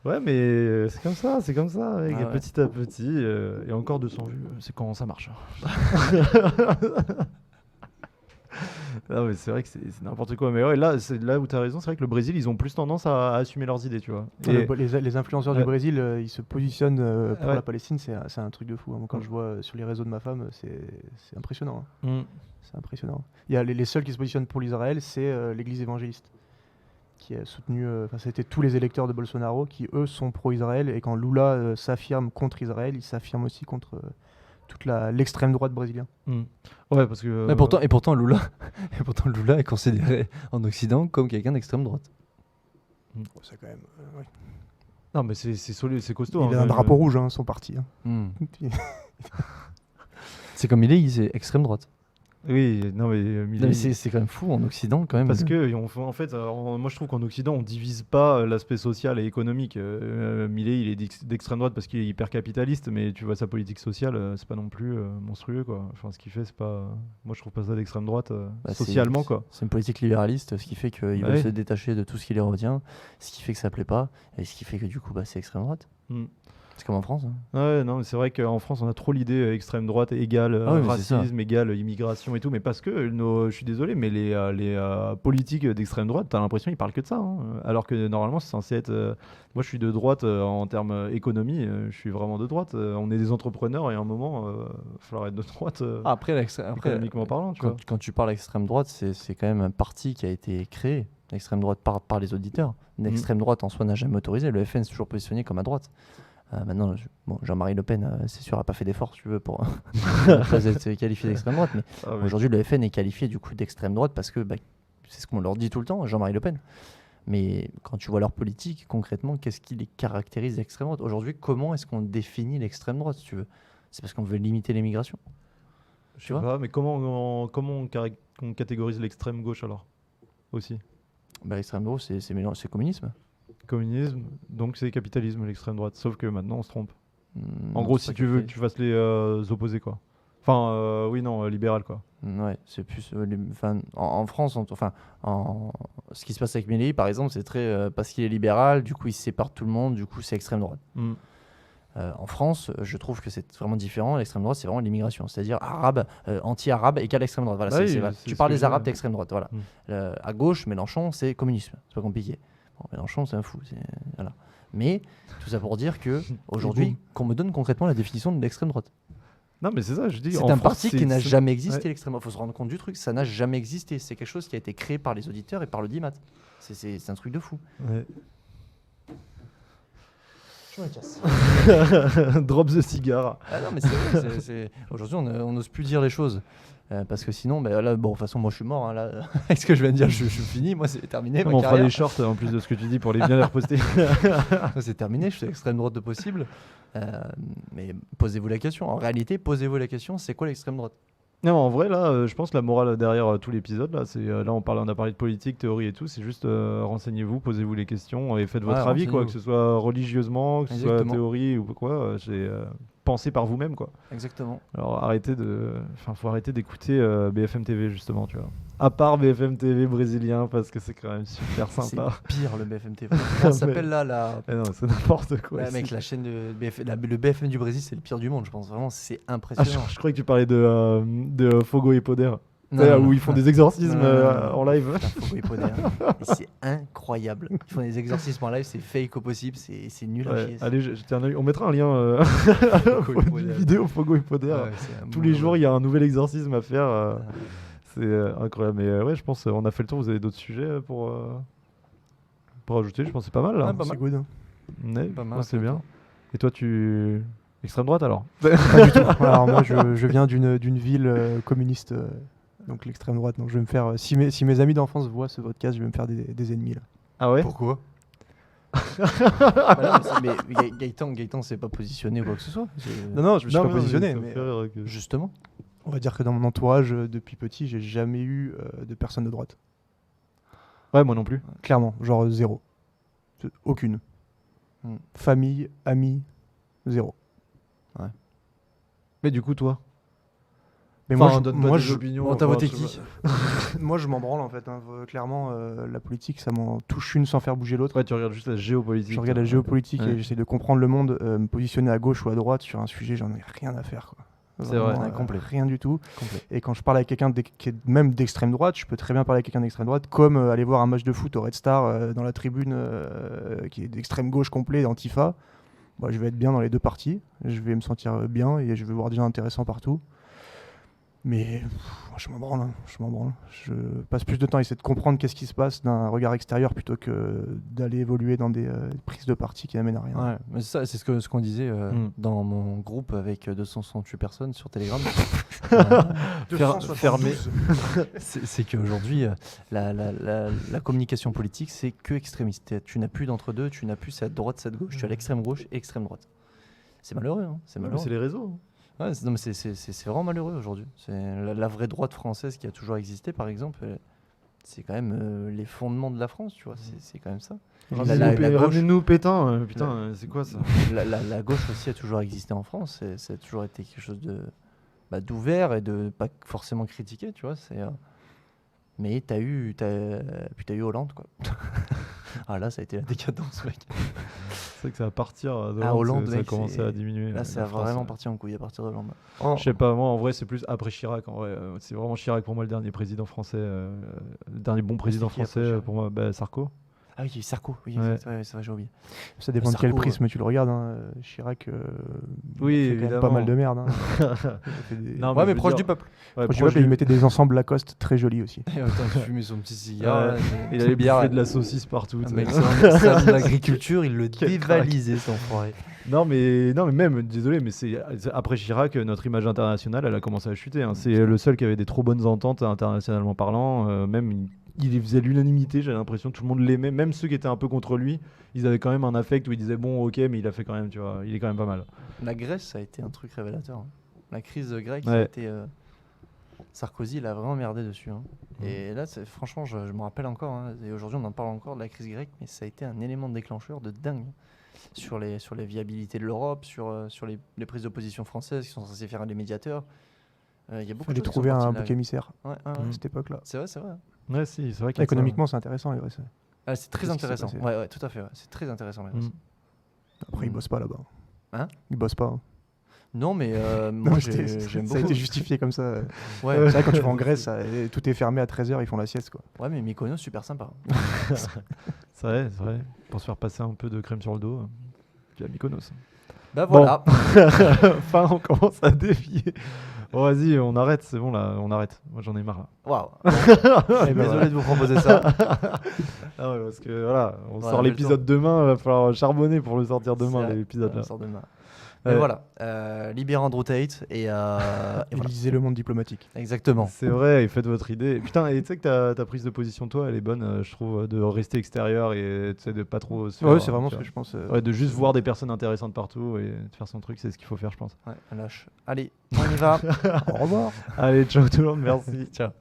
ouais, mais c'est comme ça, mec, Ah ouais. petit à petit. Et encore 200 vues, c'est quand ça marche. Non, mais c'est vrai que c'est n'importe quoi. Mais ouais, là, c'est là où tu as raison. C'est vrai que le Brésil, ils ont plus tendance à assumer leurs idées, tu vois. Et- Les influenceurs Ouais. du Brésil, ils se positionnent pour Ouais. la Palestine, c'est un truc de fou. Hein. Moi, quand je vois sur les réseaux de ma femme, c'est impressionnant. Hein. Mm. C'est impressionnant. Il y a les seuls qui se positionnent pour l'Israël, c'est l'église évangéliste, qui a soutenu, c'était tous les électeurs de Bolsonaro qui, eux, sont pro-Israël. Et quand Lula s'affirme contre Israël, il s'affirme aussi contre toute l'extrême droite brésilienne. Mm. Ouais, parce que. Mais pourtant Lula est considéré en Occident comme quelqu'un d'extrême droite. C'est quand même. Ouais. Non, mais c'est solide, c'est costaud. Il hein, a un quand drapeau même. rouge, hein, son parti. Hein. C'est comme il est extrême droite. Oui, non, mais Milei- Non, mais c'est quand même fou en Occident quand même. Parce que en fait, moi je trouve qu'en Occident on divise pas l'aspect social et économique. Milei il est d'extrême droite parce qu'il est hyper capitaliste, mais tu vois sa politique sociale, c'est pas non plus monstrueux quoi. Enfin, ce qu'il fait, c'est pas. Moi je trouve pas ça d'extrême droite socialement quoi. C'est une politique libéraliste, ce qui fait qu'ils Bah veulent oui. se détacher de tout ce qui les retient, ce qui fait que ça plaît pas, et ce qui fait que du coup c'est extrême droite. Mm. C'est comme en France. Hein. Ouais, non, mais c'est vrai qu'en France, on a trop l'idée extrême droite égale Ah oui, mais c'est ça. racisme, égale immigration et tout. Mais parce que, je suis désolé, mais les politiques d'extrême droite, t'as l'impression qu'ils parlent que de ça. Hein. Alors que normalement, c'est censé être. Moi, je suis de droite en termes économie. Je suis vraiment de droite. On est des entrepreneurs et à un moment, il va falloir être de droite, Après, économiquement parlant. Tu vois. quand tu parles extrême droite, c'est quand même un parti qui a été créé. L'extrême droite par les auditeurs. L'extrême droite en soi n'a jamais autorisé. Le FN s'est toujours positionné comme à droite. Maintenant, Jean-Marie Le Pen, c'est sûr, n'a pas fait d'effort, si tu veux, pour être qualifié d'extrême droite. Mais Ah, oui. aujourd'hui, le FN est qualifié du coup d'extrême droite parce que c'est ce qu'on leur dit tout le temps, Jean-Marie Le Pen. Mais quand tu vois leur politique, concrètement, qu'est-ce qui les caractérise d'extrême droite? Aujourd'hui, comment est-ce qu'on définit l'extrême droite, si tu veux? C'est parce qu'on veut limiter l'immigration. Je sais pas, mais comment on catégorise l'extrême gauche alors aussi? L'extrême droite, c'est communisme. Communisme, donc c'est capitalisme, l'extrême droite. Sauf que maintenant, on se trompe. En Non, gros, c'est si pas tu veux que capitalisme. tu fasses les opposés, quoi. Enfin, oui, non, libéral, quoi. Ouais, c'est plus. En France, ce qui se passe avec Mélenchon, par exemple, c'est très. Parce qu'il est libéral, du coup, il sépare tout le monde, du coup, c'est extrême droite. Mm. En France, je trouve que c'est vraiment différent. L'extrême droite, c'est vraiment l'immigration. C'est-à-dire arabe, anti-arabe égale extrême droite. Voilà, Bah oui, voilà. c'est Tu ce parles que des j'ai- arabes, t'es extrême droite. Voilà. À gauche, Mélenchon, c'est communisme. C'est pas compliqué. Bon, Mélenchon, c'est un fou. Voilà. Mais tout ça pour dire que aujourd'hui, qu'on me donne concrètement la définition de l'extrême droite. Non, mais c'est ça, je dis. C'est en un France, parti qui n'a c'est- jamais existé, ouais. l'extrême droite. Il faut se rendre compte du truc. Ça n'a jamais existé. C'est quelque chose qui a été créé par les auditeurs et par le DIMAT. C'est un truc de fou. Ouais. Je me casse. Drop the cigar. Ah non, mais c'est vrai. Aujourd'hui, on n'ose plus dire les choses. Parce que sinon, là, bon, de toute façon, moi je suis mort. Hein, là, avec ce que je viens de dire, je suis fini. Moi, c'est terminé. Ma On fera carrière. des shorts en plus de ce que tu dis pour les bien les reposter. Moi, c'est terminé. Je suis extrême droite de possible. Mais posez-vous la question. En réalité, posez-vous la question, c'est quoi l'extrême droite? Non, en vrai, là, je pense que la morale derrière tout l'épisode, là, c'est là, on a parlé de politique, théorie et tout. C'est juste renseignez-vous, posez-vous les questions et faites votre Ouais, avis, quoi, renseignez-vous. que ce soit religieusement, que ce soit Exactement. théorie ou quoi. Pensez par vous-même, quoi. Exactement. Alors faut arrêter d'écouter BFM TV justement, tu vois. À part BFM TV brésilien parce que c'est quand même super C'est sympa. pire le BFM TV. Comment ça s'appelle là Eh non, c'est n'importe quoi. Ouais, ici. mec, la chaîne de le BFM du Brésil, c'est le pire du monde, je pense. Vraiment, c'est Ah, impressionnant. je croyais que tu parlais de Fogo et Poder. Non, Tu sais, non, où non. ils font des exorcismes Non. en live. Putain, Fogo Hippoder. Et c'est incroyable. Ils font des exorcismes en live, c'est fake au possible, c'est nul à Ouais, chier. allez, jetez un œil. On mettra un lien Fogo et d'une Poder. vidéo Fogo et Poder. Ouais, c'est un Tous les mauvais. jours, il y a un nouvel exorcisme à faire. Ah. C'est incroyable. Mais ouais, je pense on a fait le tour. Vous avez d'autres sujets pour ajouter? Je pense que c'est pas mal là. Ouais, pas mal. C'est good. Ouais, Pas mal, moi, c'est pas bien. mal. Et toi, extrême droite alors? Pas du tout. Alors moi, je viens d'une ville communiste, donc l'extrême droite. Donc je vais me faire. Si mes amis d'enfance voient ce podcast, je vais me faire des ennemis là. Ah ouais? Pourquoi Bah non, mais Gaëtan s'est pas positionné ou quoi que ce soit. Non, je me suis pas mais positionné. ça me Mais fait rire que- Justement. on va dire que dans mon entourage, depuis petit, j'ai jamais eu de personne de droite. Ouais, moi non plus. Clairement, genre zéro. Aucune. Hmm. Famille, amis, zéro. Mais du coup, toi? Mais Enfin, moi, donne pas moi, des je, opinions. Bon, t'as enfin, voté je qui sais pas. moi, je m'en branle en fait. Hein. Clairement, la politique, ça m'en touche une sans faire bouger l'autre. Ouais, tu regardes juste la géopolitique. Je regarde la géopolitique Ouais. et j'essaie de comprendre le monde, me positionner à gauche ou à droite sur un sujet, j'en ai rien à faire. Quoi. C'est Vraiment, vrai. Complet. rien du tout. Complet. Et quand je parle avec quelqu'un qui est même d'extrême droite, je peux très bien parler avec quelqu'un d'extrême droite, comme aller voir un match de foot au Red Star dans la tribune qui est d'extrême gauche complet, d'Antifa. Bah, je vais être bien dans les deux parties, je vais me sentir bien et je vais voir des gens intéressants partout. Mais je m'en branle, hein, je m'en branle. Je passe plus de temps à essayer de comprendre qu'est-ce qui se passe d'un regard extérieur plutôt que d'aller évoluer dans des prises de parti qui n'amènent à rien. Ouais, mais c'est ça, c'est ce qu'on disait Mm. dans mon groupe avec 268 personnes sur Telegram. Fermé. C'est qu'aujourd'hui, la communication politique, c'est que extrémiste. Tu n'as plus d'entre deux, tu n'as plus cette droite, cette gauche. Tu as l'extrême gauche et extrême droite. C'est malheureux, hein, c'est Ouais, mais malheureux. c'est les réseaux. Ouais, non, mais c'est vraiment malheureux aujourd'hui. C'est la vraie droite française qui a toujours existé, par exemple. C'est quand même les fondements de la France, tu vois. C'est quand même ça. Ramenez-nous gauche- ramenez-nous Pétain. Putain, c'est quoi ça? La gauche aussi a toujours existé en France. Ça a toujours été quelque chose de d'ouvert et de pas forcément critiqué, tu vois. Mais puis t'as eu Hollande, quoi. Ah là, ça a été la décadence, mec. C'est vrai que ça va partir de À Hollande, Hollande, ça a mec, commencé c'est- à diminuer. Là, la ça a France, vraiment parti en couille à partir de Hollande. En- Je sais pas, moi en vrai c'est plus après Chirac. En vrai, c'est vraiment Chirac pour moi le dernier président français, le dernier bon président qui après français Chirac pour moi. Sarko. Ah oui, Sarko, oui, Ouais. c'est vrai, j'ai oublié. Ça dépend de quel Sarko, prisme tu le regardes. Hein. Chirac, Oui, il a fait quand même pas évidemment. mal de merde. Hein. Il a fait des- Non, Ouais, je mais veux proche dire- du peuple. Ouais, Proche du proche peuple, et il du- mettait des ensembles Lacoste très jolis aussi. Et autant fumer son petit cigare. Ouais. là, Il une allait bière. bouffer de la saucisse partout. Ah, tu sais. mec, c'est un de l'agriculture, il le Quel dévalisait, son enfoiré. Non mais même, désolé, mais c'est après Chirac, notre image internationale, elle a commencé à chuter. Hein. C'est le seul qui avait des trop bonnes ententes internationalement parlant. Même il faisait l'unanimité, j'ai l'impression que tout le monde l'aimait. Même ceux qui étaient un peu contre lui, ils avaient quand même un affect où ils disaient bon, ok, mais il a fait quand même, tu vois, il est quand même pas mal. La Grèce, ça a été un truc révélateur. Hein. La crise grecque, ça a Ouais. été. Sarkozy, il a vraiment merdé dessus. Hein. Et là, franchement, je me rappelle encore. Hein, et aujourd'hui, on en parle encore de la crise grecque, mais ça a été un élément déclencheur de dingue sur les viabilités de l'Europe, sur les prises de position françaises qui sont censées faire les médiateurs. Il y a beaucoup Il fallait de choses qui sont trouver un parties de bouc là. émissaire Ouais, ouais, ouais. à cette époque-là. C'est vrai, c'est vrai. Ouais, si, c'est vrai qu'il y a ça. Économiquement, c'est intéressant, les Grèce. Ah, c'est très Qu'est-ce qui s'est intéressant. passé Ouais, ouais, tout à fait. Ouais. C'est très intéressant. la Grèce. Mm. Après, ils bossent pas là-bas. Hein Ils bossent pas. Hein. Non, mais Non, moi, c'était- j'aime ça a beaucoup. été justifié comme ça. Ouais, C'est vrai, quand tu vas en Grèce, tout est fermé à 13h, ils font la sieste. Quoi. ouais, mais Mykonos, super sympa. C'est vrai, c'est vrai. Pour se faire passer un peu de crème sur le dos, tu as Mykonos. Bah Bon. voilà. Enfin, on commence à dévier. Bon, vas-y, on arrête, c'est bon là, on arrête. Moi j'en ai marre là. Waouh. Eh ben, Désolé voilà. de vous proposer ça. Ah ouais, parce que voilà, on Ouais, sort on a le l'épisode demain, il va falloir charbonner pour le sortir demain, C'est- l'épisode ça là. sort demain. Ouais. Mais voilà, libérez Andrew Tate et Et voilà. lisez le monde diplomatique. Exactement. C'est vrai, et faites votre idée. Putain, et tu sais que ta prise de position, toi, elle est bonne, je trouve, de rester extérieur et tu sais, de pas trop se Ouais, faire, c'est vraiment tu ce que vois. je pense. Ouais, de juste voir des personnes intéressantes partout et de faire son truc, c'est ce qu'il faut faire, je pense. Ouais, lâche. Allez, on y va. Au revoir. Allez, ciao tout le monde, merci. Ciao.